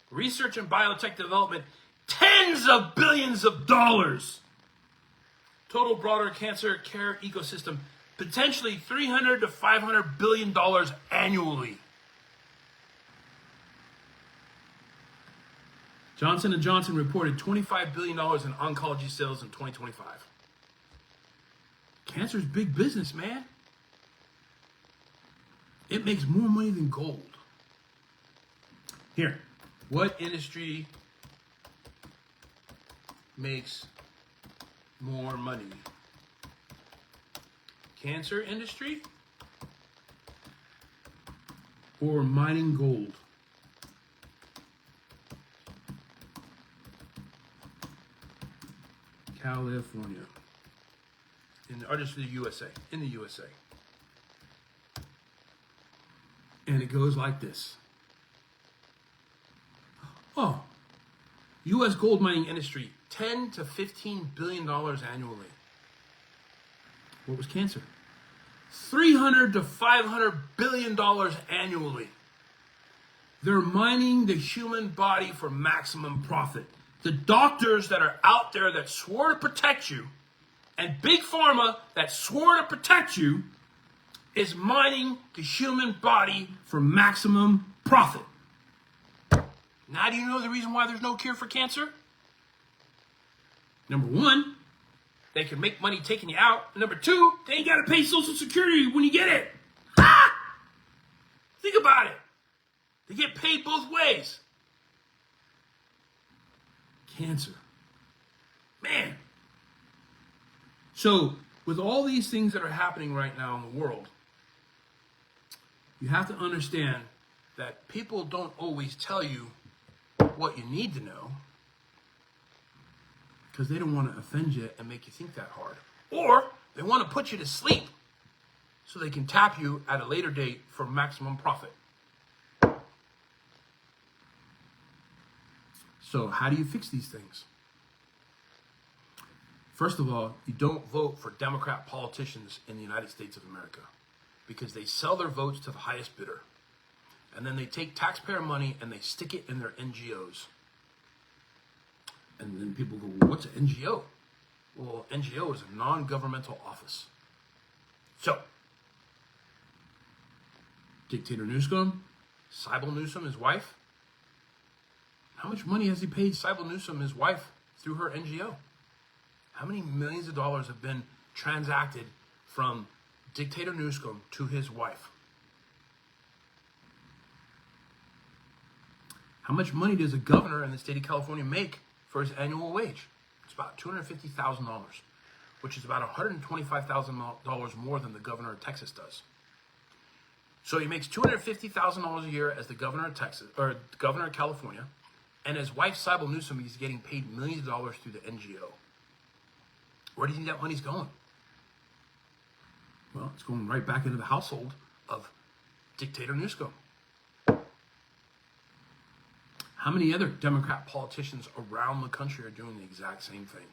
Research and biotech development, tens of billions of dollars. Total broader cancer care ecosystem, potentially $300 to $500 billion annually. Johnson & Johnson reported $25 billion in oncology sales in 2025. Cancer's big business, man. It makes more money than gold. Here, what industry makes more money? Cancer industry or mining gold? California. or just the USA, in the USA. And it goes like this. Oh, U.S. gold mining industry, $10 to $15 billion annually. What was cancer? $300 to $500 billion annually. They're mining the human body for maximum profit. The doctors that are out there that swore to protect you, and Big Pharma that swore to protect you, is mining the human body for maximum profit. Now, do you know the reason why there's no cure for cancer? Number one, they can make money taking you out. Number two, they ain't got to pay Social Security when you get it. Ha! Think about it. They get paid both ways. Cancer. Man. So, with all these things that are happening right now in the world, you have to understand that people don't always tell you what you need to know because they don't want to offend you and make you think that hard. Or they want to put you to sleep so they can tap you at a later date for maximum profit. So how do you fix these things? First of all, you don't vote for Democrat politicians in the United States of America because they sell their votes to the highest bidder. And then they take taxpayer money and they stick it in their NGOs. And then people go, well, what's an NGO? Well, NGO is a non-governmental office. So, Dictator Newsom, Sybil Newsom, his wife, how much money has he paid Sybil Newsom, his wife, through her NGO? How many millions of dollars have been transacted from Dictator Newsom to his wife? How much money does a governor in the state of California make for his annual wage? It's about $250,000, which is about $125,000 more than the governor of Texas does. So he makes $250,000 a year as the governor of Texas, or governor of California, and his wife, Sybil Newsom, he's getting paid millions of dollars through the NGO. Where do you think that money's going? Well, it's going right back into the household of Dictator Newsom. How many other Democrat politicians around the country are doing the exact same thing?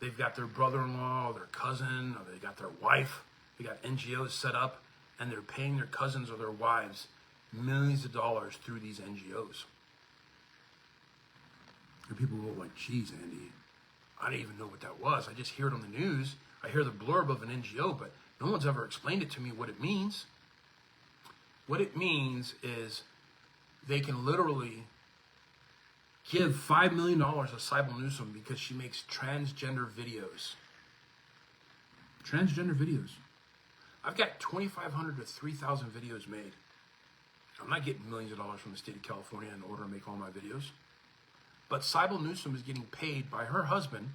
They've got their brother-in-law or their cousin, or they got their wife. They got NGOs set up, and they're paying their cousins or their wives millions of dollars through these NGOs. And people go like, geez, Andy, I didn't even know what that was. I just hear it on the news. I hear the blurb of an NGO, but no one's ever explained it to me what it means. What it means is they can literally give $5 million to Sybil Newsom because she makes transgender videos. Transgender videos. I've got 2,500 to 3,000 videos made. I'm not getting millions of dollars from the state of California in order to make all my videos. But Sybil Newsom is getting paid by her husband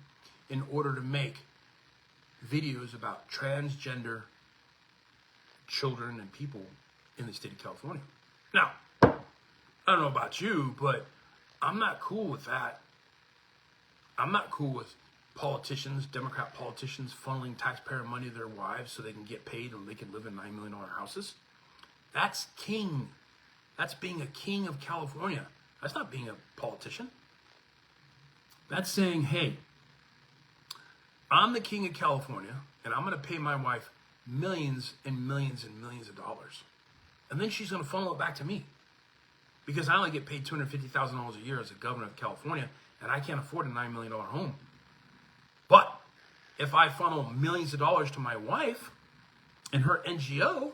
in order to make videos about transgender children and people in the state of California. Now, I don't know about you, but I'm not cool with that. I'm not cool with politicians, Democrat politicians, funneling taxpayer money to their wives so they can get paid and they can live in $9 million houses. That's king. That's being a king of California. That's not being a politician. That's saying, hey, I'm the king of California, and I'm going to pay my wife millions and millions and millions of dollars. And then she's going to funnel it back to me. Because I only get paid $250,000 a year as a governor of California, and I can't afford a $9 million home. But if I funnel millions of dollars to my wife and her NGO,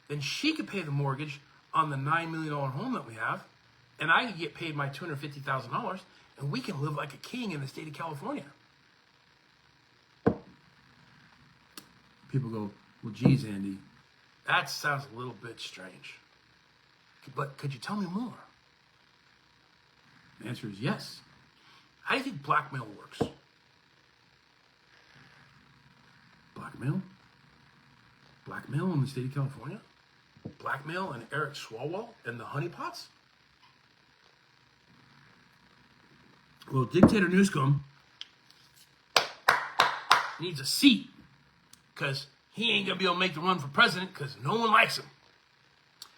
then she could pay the mortgage on the $9 million home that we have, and I could get paid my $250,000, and we can live like a king in the state of California. People go, well, geez, Andy, that sounds a little bit strange. But could you tell me more? The answer is yes. How do you think blackmail works? Blackmail? Blackmail in the state of California? Blackmail and Eric Swalwell and the honeypots? Well, Dictator Newsom needs a seat because he ain't going to be able to make the run for president because no one likes him.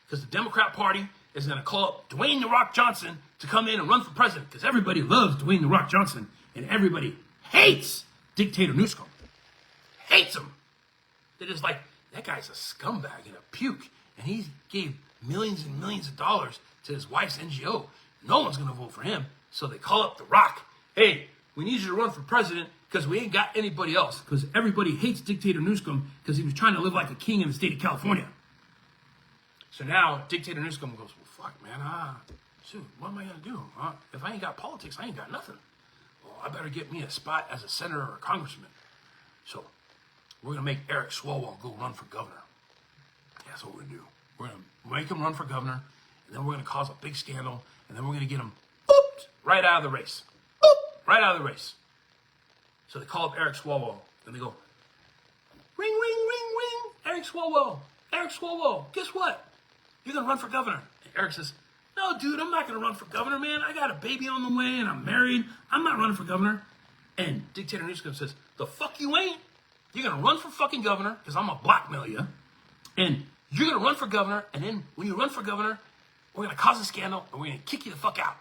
Because the Democrat Party is going to call up Dwayne "The Rock" Johnson to come in and run for president because everybody loves Dwayne "The Rock" Johnson and everybody hates Dictator Newsom. Hates him. They're just like, that guy's a scumbag and a puke. And he gave millions and millions of dollars to his wife's NGO. No one's going to vote for him. So they call up The Rock. Hey, we need you to run for president because we ain't got anybody else. Because everybody hates Dictator Newsom because he was trying to live like a king in the state of California. So now Dictator Newsom goes, well, fuck, man. Shoot, what am I going to do? If I ain't got politics, I ain't got nothing. Well, I better get me a spot as a senator or a congressman. So we're going to make Eric Swalwell go run for governor. That's what we're going to do. We're going to make him run for governor, and then we're going to cause a big scandal, and then we're going to get him right out of the race. Right out of the race. So they call up Eric Swalwell, and they go, ring, ring, ring, ring, Eric Swalwell, guess what? You're going to run for governor. And Eric says, no, dude, I'm not going to run for governor, man. I got a baby on the way, and I'm married. I'm not running for governor. And Dictator Newsom says, the fuck you ain't? You're going to run for fucking governor, because I'm going to blackmail you. And you're going to run for governor, and then when you run for governor, we're going to cause a scandal, and we're going to kick you the fuck out.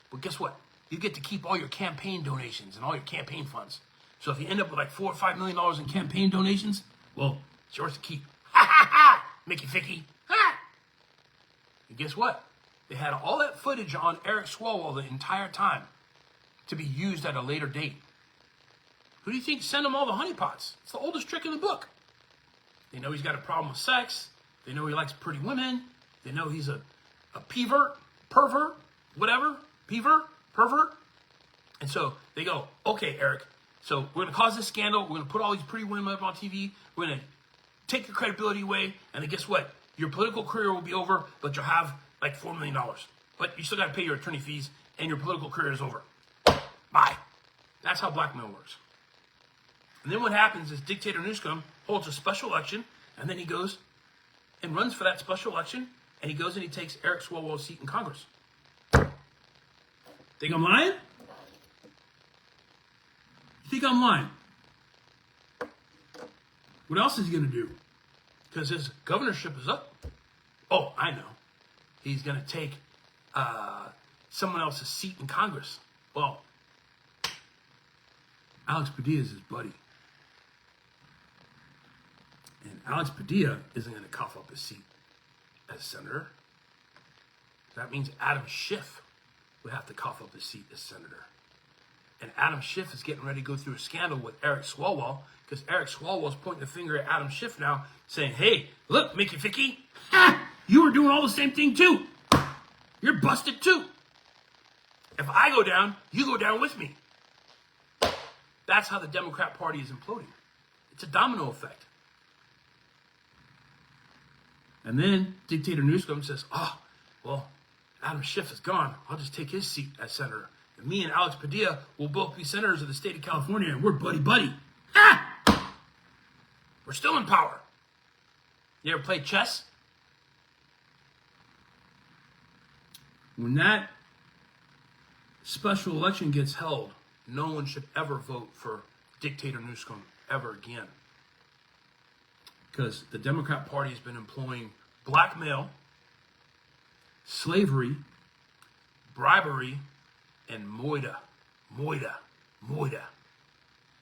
But guess what? You get to keep all your campaign donations and all your campaign funds. So if you end up with like $4 or $5 million in campaign donations, well, it's yours to keep. Ha ha ha! Mickey Ficky. Ha! And guess what? They had all that footage on Eric Swalwell the entire time to be used at a later date. Who do you think sent him all the honeypots? It's the oldest trick in the book. They know he's got a problem with sex. They know he likes pretty women. They know he's a pervert, whatever. Pervert. And so they go, okay, Eric, so we're going to cause this scandal. We're going to put all these pretty women up on TV. We're going to take your credibility away. And then guess what? Your political career will be over, but you'll have like $4 million. But you still got to pay your attorney fees, and your political career is over. Bye. That's how blackmail works. And then what happens is Dictator Newsom holds a special election, and then he goes and runs for that special election, and he goes and he takes Eric Swalwell's seat in Congress. Think I'm lying? You think I'm lying? What else is he going to do? Because his governorship is up. Oh, I know. He's going to take someone else's seat in Congress. Well, Alex Padilla is his buddy. And Alex Padilla isn't going to cough up his seat as senator. That means Adam Schiff would have to cough up his seat as senator. And Adam Schiff is getting ready to go through a scandal with Eric Swalwell because Eric Swalwell is pointing the finger at Adam Schiff now saying, hey, look, Mickey Ficky, you were doing all the same thing too. You're busted too. If I go down, you go down with me. That's how the Democrat Party is imploding. It's a domino effect. And then Dictator Newsom says, oh, well, Adam Schiff is gone. I'll just take his seat as senator. And me and Alex Padilla will both be senators of the state of California, and we're buddy-buddy. We're still in power. You ever played chess? When that special election gets held, no one should ever vote for Dictator Newsom ever again. Because the Democrat Party has been employing blackmail, slavery, bribery, and moida.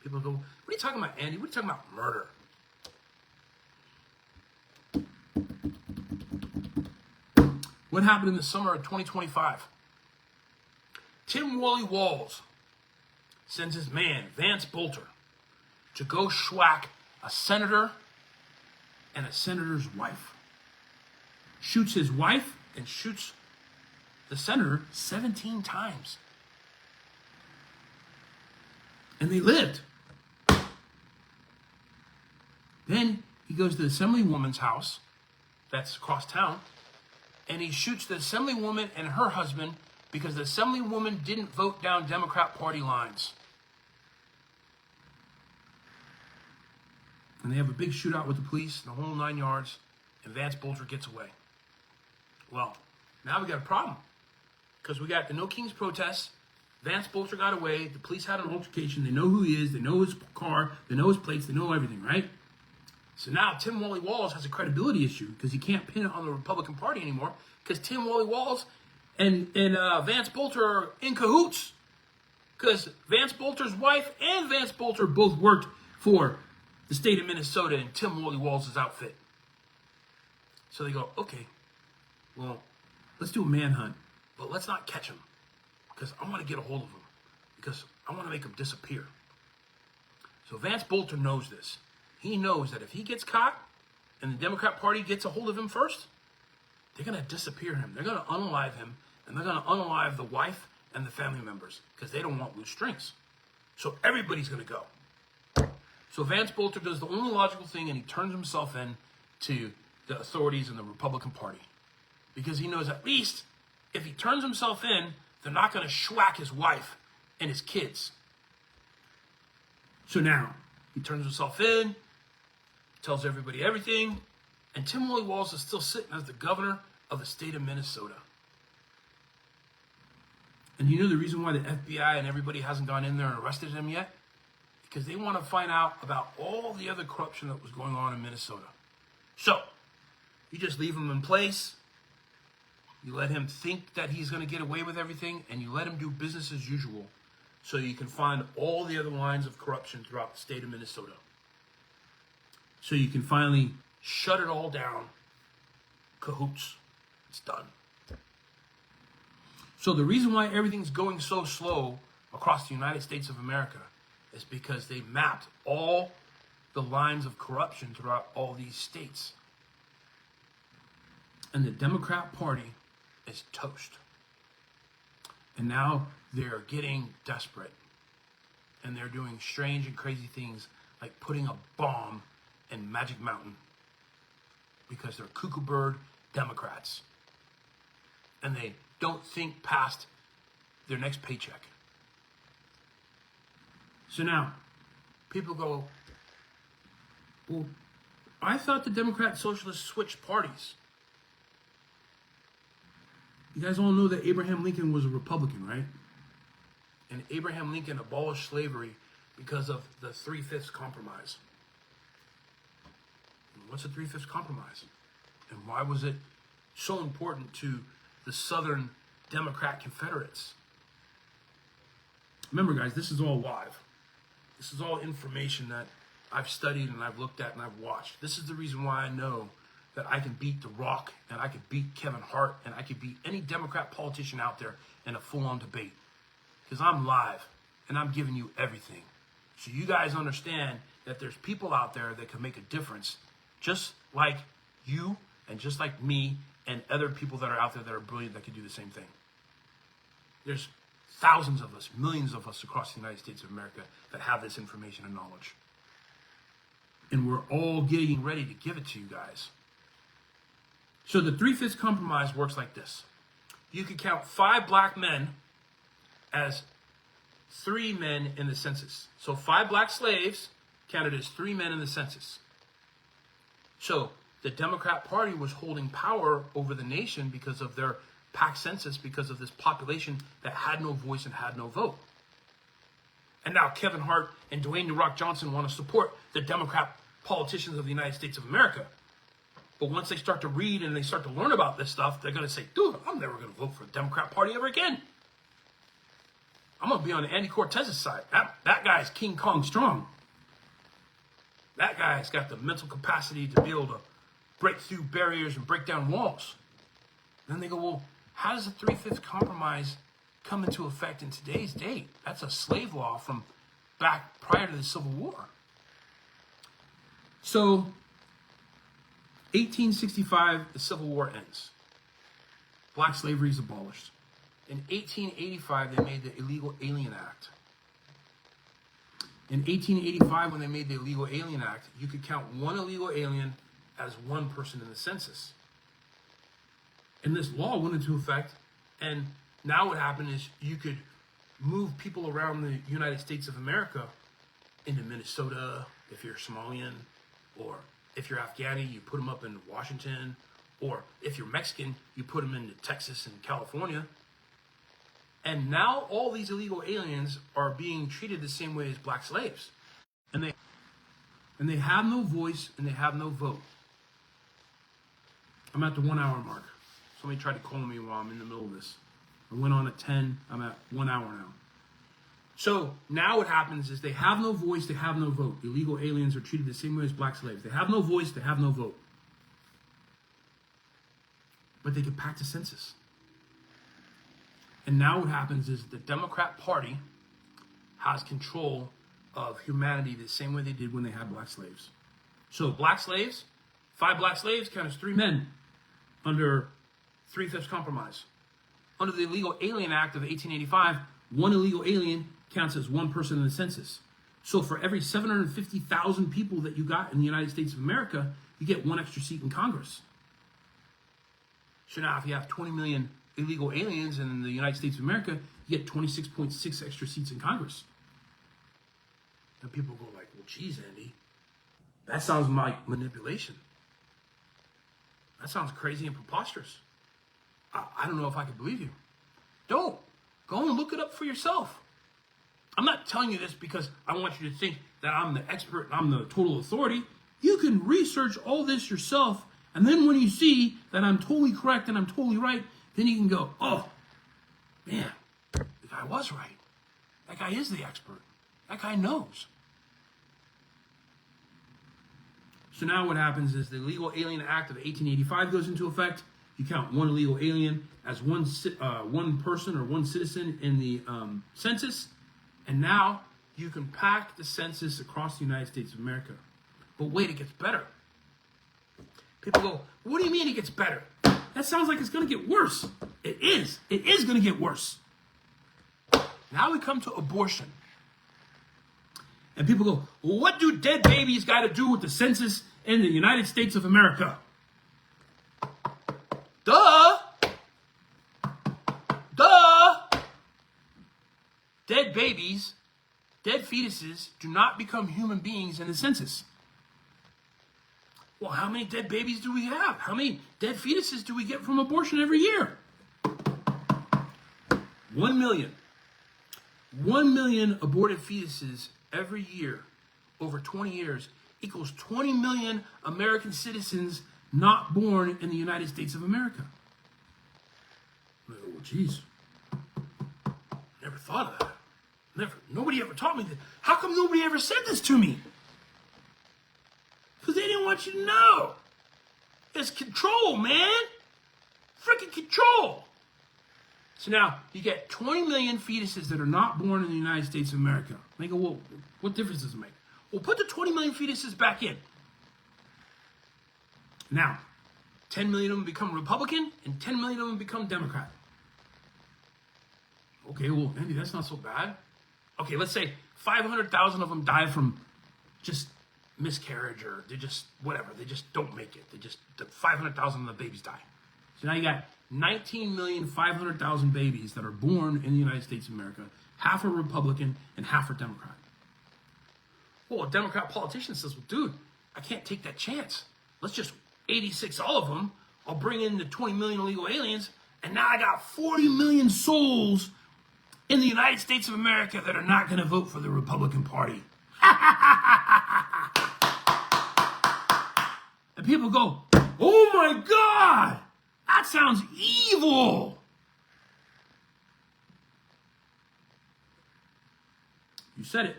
People go, what are you talking about, Andy? What are you talking about? Murder. What happened in the summer of 2025? Tim Wally Walls sends his man, Vance Bolter, to go schwack a senator and a senator's wife. Shoots his wife and shoots the senator 17 times. And they lived. Then he goes to the Assemblywoman's house, that's across town, and he shoots the Assemblywoman and her husband because the Assemblywoman didn't vote down Democrat Party lines. And they have a big shootout with the police, the whole 9 yards, and Vance Bolter gets away. Well, now we got a problem. Because we got the No Kings protests, Vance Bolter got away, the police had an altercation, they know who he is, they know his car, they know his plates, they know everything, right? So now Tim Wally Walls has a credibility issue because he can't pin it on the Republican Party anymore because Tim Wally Walls and Vance Bolter are in cahoots because Vance Bolter's wife and Vance Bolter both worked for the state of Minnesota in Tim Wally Walls' outfit. So they go, okay, well, let's do a manhunt, but let's not catch him because I want to get a hold of him because I want to make him disappear. So Vance Bolter knows this. He knows that if he gets caught and the Democrat Party gets a hold of him first, they're going to disappear him. They're going to unalive him, and they're going to unalive the wife and the family members because they don't want loose strings. So everybody's going to go. So Vance Bolter does the only logical thing, and he turns himself in to the authorities in the Republican Party because he knows at least if he turns himself in, they're not going to schwack his wife and his kids. So now he turns himself in, tells everybody everything, and Tim Wally Walls is still sitting as the governor of the state of Minnesota. And you know the reason why the FBI and everybody hasn't gone in there and arrested him yet? Because they want to find out about all the other corruption that was going on in Minnesota. So, you just leave him in place, you let him think that he's going to get away with everything, and you let him do business as usual so you can find all the other lines of corruption throughout the state of Minnesota. So you can finally shut it all down. Cahoots. It's done. So the reason why everything's going so slow across the United States of America is because they mapped all the lines of corruption throughout all these states. And the Democrat Party is toast. And now they're getting desperate. And they're doing strange and crazy things like putting a bomb in Magic Mountain because they're cuckoo bird Democrats. And they don't think past their next paycheck. So now, people go, well, I thought the Democrat Socialists switched parties. You guys all know that Abraham Lincoln was a Republican, right? And Abraham Lincoln abolished slavery because of the 3/5 compromise. What's the 3/5 compromise? And why was it so important to the Southern Democrat Confederates? Remember, guys, this is all live. This is all information that I've studied and I've looked at and I've watched. This is the reason why I know that I can beat The Rock and I can beat Kevin Hart and I can beat any Democrat politician out there in a full-on debate. Because I'm live and I'm giving you everything. So you guys understand that there's people out there that can make a difference just like you and just like me and other people that are out there that are brilliant that can do the same thing. There's thousands of us, millions of us across the United States of America that have this information and knowledge. And we're all getting ready to give it to you guys. So the 3/5 compromise works like this. You could count 5 black men as 3 men in the census. So 5 black slaves counted as 3 men in the census. So the Democrat Party was holding power over the nation because of their packed census, because of this population that had no voice and had no vote. And now Kevin Hart and Dwayne "The Rock" Johnson want to support the Democrat politicians of the United States of America. But once they start to read and they start to learn about this stuff, they're going to say, dude, I'm never going to vote for the Democrat Party ever again. I'm going to be on Andy Cortez's side. That guy's King Kong strong. That guy's got the mental capacity to be able to break through barriers and break down walls. And then they go, well, how does the 3/5 compromise come into effect in today's date? That's a slave law from back prior to the Civil War. So, 1865, the Civil War ends. Black slavery is abolished. In 1885, they made the Illegal Alien Act. In 1885, when they made the Illegal Alien Act, you could count 1 illegal alien as 1 person in the census. And this law went into effect, and now what happened is you could move people around the United States of America into Minnesota, if you're Somalian, or if you're Afghani, you put them up in Washington, or if you're Mexican, you put them into Texas and California. And now all these illegal aliens are being treated the same way as black slaves. And And they have no voice and they have no vote. I'm at the 1 hour mark. Somebody tried to call me while I'm in the middle of this. I went on at 10. I'm at 1 hour now. So now what happens is they have no voice, they have no vote. Illegal aliens are treated the same way as black slaves. They have no voice, they have no vote. But they can pack the census. And now what happens is the Democrat Party has control of humanity the same way they did when they had black slaves. So black slaves, 5 black slaves count as 3 men under 3/5 compromise. Under the Illegal Alien Act of 1885, 1 illegal alien counts as 1 person in the census. So for every 750,000 people that you got in the United States of America, you get 1 extra seat in Congress. So now if you have 20 million illegal aliens in the United States of America, you get 26.6 extra seats in Congress. And people go like, well, geez, Andy, that sounds like manipulation. That sounds crazy and preposterous. I don't know if I can believe you. Don't. Go and look it up for yourself. I'm not telling you this because I want you to think that I'm the expert and I'm the total authority. You can research all this yourself, and then when you see that I'm totally correct and I'm totally right, then you can go, oh, man, the guy was right. That guy is the expert. That guy knows. So now what happens is the Illegal Alien Act of 1885 goes into effect. You count 1 illegal alien as one person or 1 citizen in the census. And now you can pack the census across the United States of America. But wait, it gets better. People go, what do you mean it gets better? That sounds like it's going to get worse. It is. It is going to get worse. Now we come to abortion. And people go, well, what do dead babies got to do with the census in the United States of America? Duh! Duh! Dead babies, dead fetuses do not become human beings in the census. Well, how many dead babies do we have? How many dead fetuses do we get from abortion every year? 1 million. 1 million aborted fetuses every year over 20 years equals 20 million American citizens not born in the United States of America. Oh, geez. Never thought of that. Never. Nobody ever taught me that. How come nobody ever said this to me? Because they didn't want you to know. It's control, man. Freaking control. So now you get 20 million fetuses that are not born in the United States of America. They go, well, what difference does it make? Well, put the 20 million fetuses back in. Now, 10 million of them become Republican and 10 million of them become Democrat. Okay, well, Andy, that's not so bad. Okay, let's say 500,000 of them die from just miscarriage or they just, whatever, they just don't make it. The 500,000 of the babies die. So now you got 19,500,000 babies that are born in the United States of America. Half are Republican and half are Democrat. Well, a Democrat politician says, well, dude, I can't take that chance. Let's just 86 all of them. I'll bring in the 20 million illegal aliens, and now I got 40 million souls in the United States of America that are not going to vote for the Republican Party. And people go, oh my God, that sounds evil. You said it.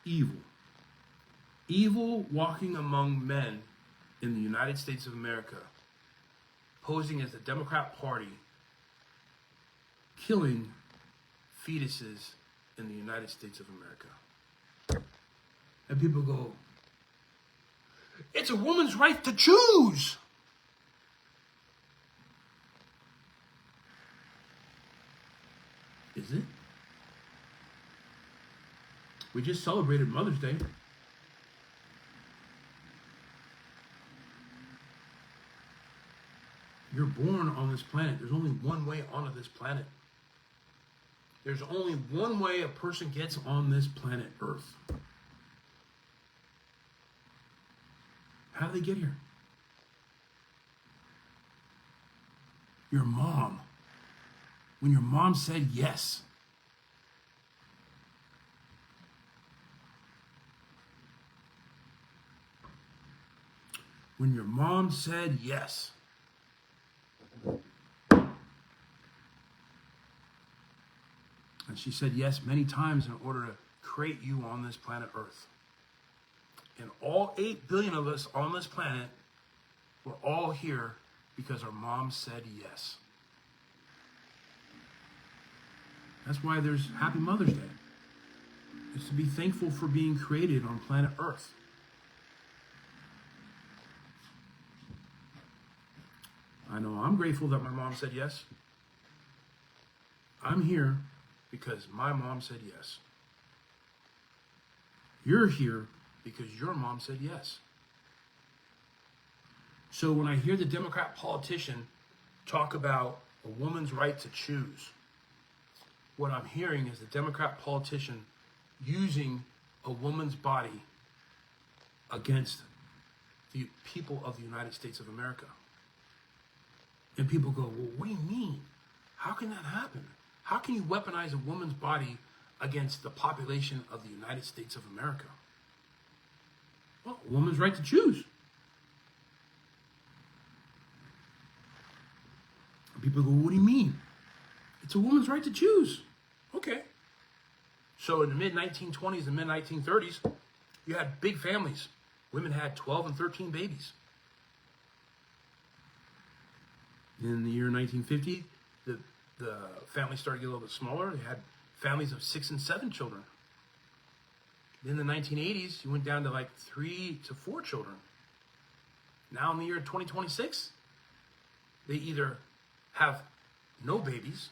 Evil. Evil walking among men in the United States of America, posing as the Democrat Party, killing fetuses in the United States of America. And people go, it's a woman's right to choose. Is it? We just celebrated Mother's Day. You're born on this planet. There's only one way onto this planet. There's only one way a person gets on this planet Earth. How do they get here? Your mom. When your mom said yes. when your mom said yes. And she said yes many times in order to create you on this planet Earth. And all 8 billion of us on this planet, we're all here because our mom said yes. That's why there's Happy Mother's Day. It's to be thankful for being created on planet Earth. I know I'm grateful that my mom said yes. I'm here because my mom said yes. You're here because your mom said yes. So when I hear the Democrat politician talk about a woman's right to choose, what I'm hearing is the Democrat politician using a woman's body against the people of the United States of America. And people go, well, what do you mean? How can that happen? How can you weaponize a woman's body against the population of the United States of America? Well, a woman's right to choose. And people go, what do you mean? It's a woman's right to choose. Okay. So in the mid-1920s and mid-1930s, you had big families. Women had 12 and 13 babies. In the year 1950, the families started to get a little bit smaller. They had families of 6 and 7 children. Then in the 1980s, you went down to like 3 to 4 children. Now in the year 2026, they either have no babies,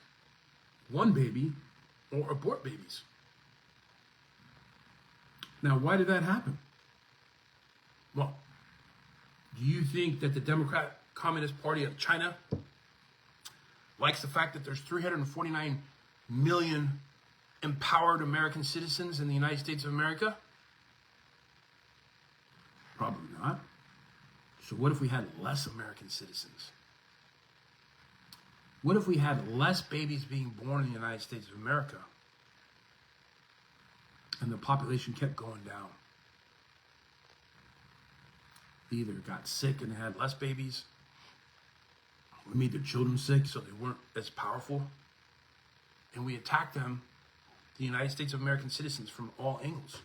1 baby, or abort babies. Now, why did that happen? Well, do you think that the Democratic Communist Party of China likes the fact that there's 349 million empowered American citizens in the United States of America? Probably not. So what if we had less American citizens? What if we had less babies being born in the United States of America and the population kept going down? They either got sick and had less babies, we made their children sick so they weren't as powerful, and we attacked them, the United States of American citizens, from all angles.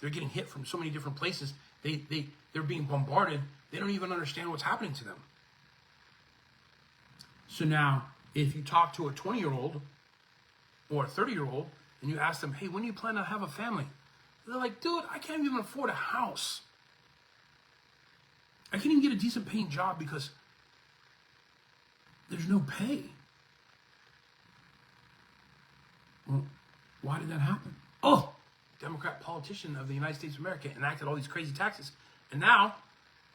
They're getting hit from so many different places. They're being bombarded. They don't even understand what's happening to them. So now, if you talk to a 20-year-old or a 30-year-old and you ask them, hey, when do you plan to have a family? They're like, dude, I can't even afford a house. I can't even get a decent paying job because there's no pay. Well, why did that happen? Oh, Democrat politician of the United States of America enacted all these crazy taxes. And now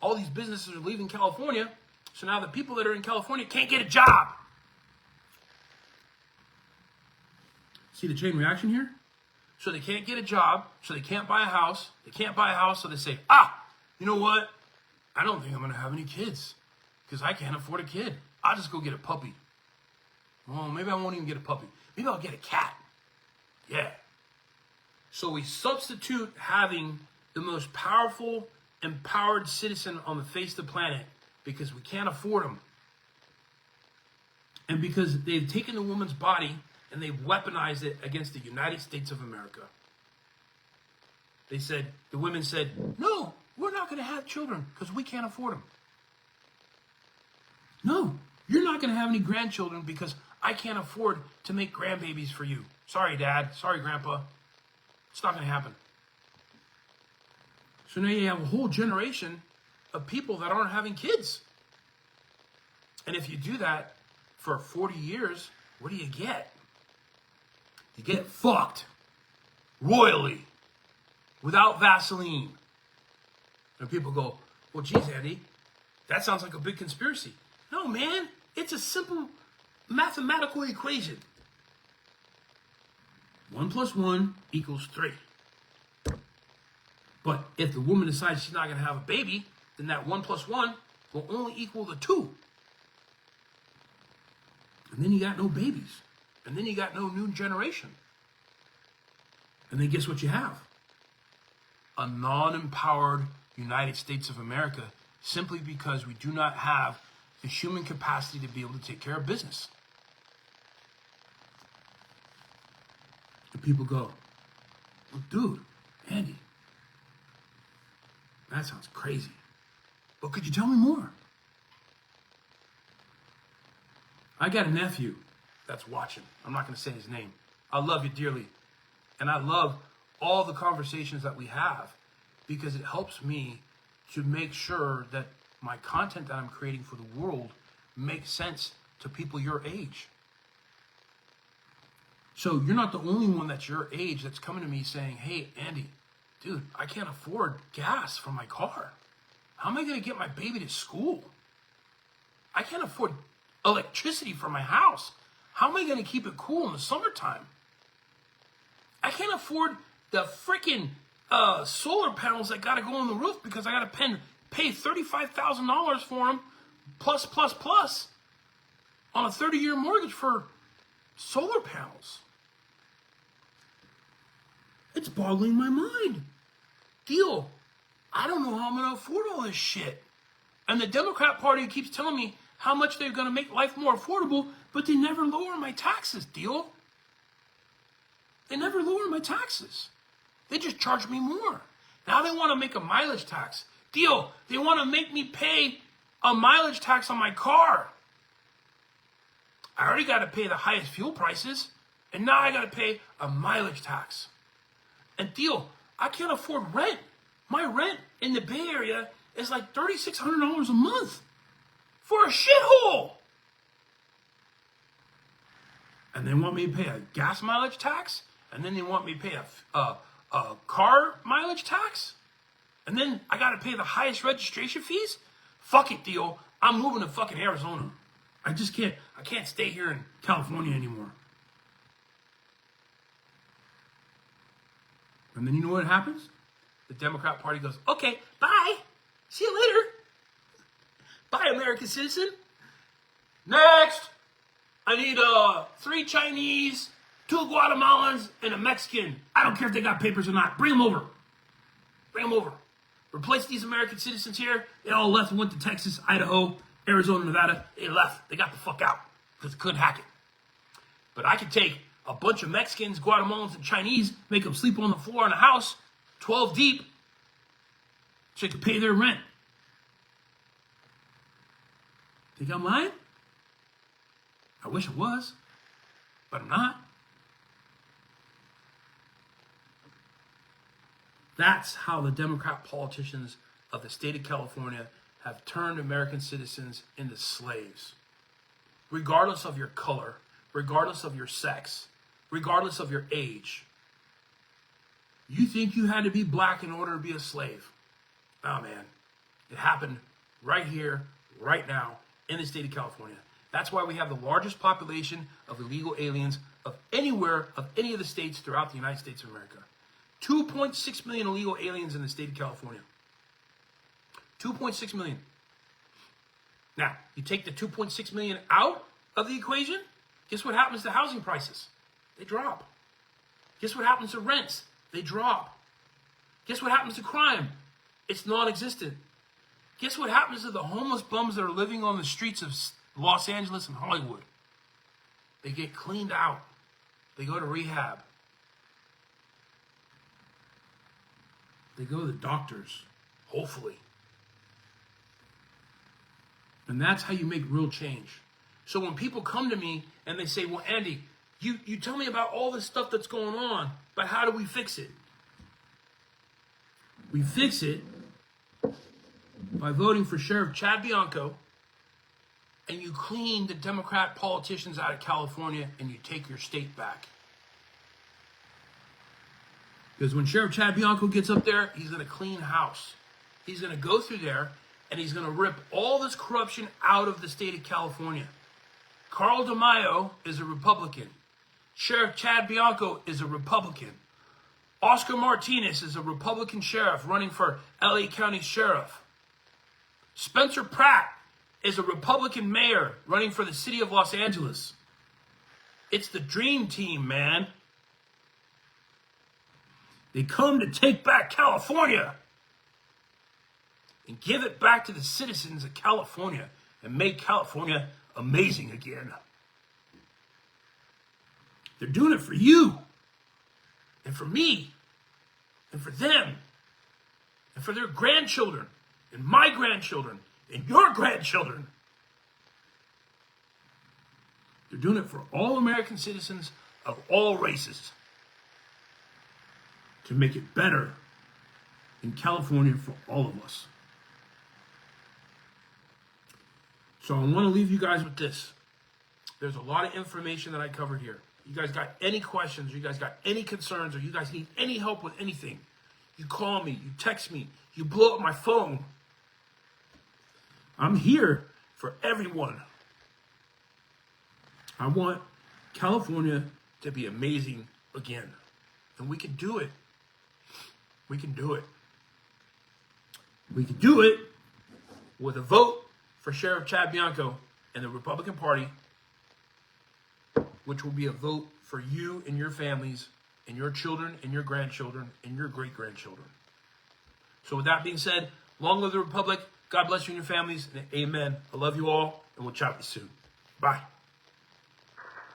all these businesses are leaving California. So now the people that are in California can't get a job. See the chain reaction here? So they can't get a job. So they can't buy a house. They can't buy a house. So they say, you know what? I don't think I'm going to have any kids because I can't afford a kid. I'll just go get a puppy. Well, maybe I won't even get a puppy. Maybe I'll get a cat. Yeah. So we substitute having the most powerful, empowered citizen on the face of the planet because we can't afford them. And because they've taken the woman's body and they've weaponized it against the United States of America. The women said, no, we're not going to have children because we can't afford them. No, you're not going to have any grandchildren because I can't afford to make grandbabies for you. Sorry, Dad. Sorry, Grandpa. It's not going to happen. So now you have a whole generation of people that aren't having kids. And if you do that for 40 years, what do you get? You get fucked royally without Vaseline. And people go, well, geez, Andy, that sounds like a big conspiracy. No, man, it's a simple mathematical equation. 1 + 1 = 3. But if the woman decides she's not going to have a baby, then that 1 + 1 will only equal the 2. And then you got no babies. And then you got no new generation. And then guess what you have? A non-empowered United States of America simply because we do not have the human capacity to be able to take care of business. And people go, well, dude, Andy, that sounds crazy. But could you tell me more? I got a nephew that's watching. I'm not going to say his name. I love you dearly. And I love all the conversations that we have because it helps me to make sure that my content that I'm creating for the world makes sense to people your age. So you're not the only one that's your age that's coming to me saying, hey, Andy, dude, I can't afford gas for my car. How am I going to get my baby to school? I can't afford electricity for my house. How am I going to keep it cool in the summertime? I can't afford the freaking solar panels that got to go on the roof because I got to pay $35,000 for them, plus, on a 30-year mortgage for solar panels. It's boggling my mind. Deal. I don't know how I'm going to afford all this shit. And the Democrat Party keeps telling me how much they're going to make life more affordable, but they never lower my taxes, Deal. They never lower my taxes. They just charge me more. Now they want to make a mileage tax. Deal. They want to make me pay a mileage tax on my car. I already got to pay the highest fuel prices, and now I got to pay a mileage tax. And Deal, I can't afford rent. My rent in the Bay Area is like $3,600 a month for a shithole. And they want me to pay a gas mileage tax, and then they want me to pay a car mileage tax, and then I got to pay the highest registration fees. Fuck it, Deal. I'm moving to fucking Arizona. I can't stay here in California anymore. And then you know what happens? The Democrat Party goes, okay, bye. See you later. Bye, American citizen. Next. I need 3 Chinese, 2 Guatemalans, and a Mexican. I don't care if they got papers or not. Bring them over. Bring them over. Replace these American citizens here. They all left and went to Texas, Idaho, Arizona, Nevada. They left. They got the fuck out because they couldn't hack it. But I could take a bunch of Mexicans, Guatemalans, and Chinese, make them sleep on the floor in a house, 12 deep, so they could pay their rent. Think I'm lying? I wish I was, but I'm not. That's how the Democrat politicians of the state of California have turned American citizens into slaves. Regardless of your color, regardless of your sex, regardless of your age. You think you had to be black in order to be a slave? Oh man, it happened right here, right now, in the state of California. That's why we have the largest population of illegal aliens of anywhere, of any of the states throughout the United States of America. 2.6 million illegal aliens in the state of California. 2.6 million. Now, you take the 2.6 million out of the equation, guess what happens to housing prices? They drop. Guess what happens to rents? They drop. Guess what happens to crime? It's non-existent. Guess what happens to the homeless bums that are living on the streets of Los Angeles and Hollywood? They get cleaned out. They go to rehab. They go to the doctors, hopefully. And that's how you make real change. So when people come to me and they say, well, Andy, you tell me about all this stuff that's going on, but how do we fix it? We fix it by voting for Sheriff Chad Bianco, and you clean the Democrat politicians out of California and you take your state back. Because when Sheriff Chad Bianco gets up there, he's going to clean house. He's going to go through there and he's going to rip all this corruption out of the state of California. Carl DeMaio is a Republican. Sheriff Chad Bianco is a Republican. Oscar Martinez is a Republican sheriff running for LA County Sheriff. Spencer Pratt is a Republican mayor running for the city of Los Angeles. It's the dream team, man. They come to take back California. and give it back to the citizens of California and make California amazing again. They're doing it for you and for me and for them and for their grandchildren and my grandchildren and your grandchildren. They're doing it for all American citizens of all races to make it better in California for all of us. So I want to leave you guys with this. There's a lot of information that I covered here. You guys got any questions, you guys got any concerns, or you guys need any help with anything, you call me, you text me, you blow up my phone. I'm here for everyone. I want California to be amazing again. And we can do it. We can do it. We can do it with a vote for Sheriff Chad Bianco and the Republican Party, which will be a vote for you and your families and your children and your grandchildren and your great-grandchildren. So with that being said, long live the Republic. God bless you and your families. And amen. I love you all, and we'll chat with you soon. Bye.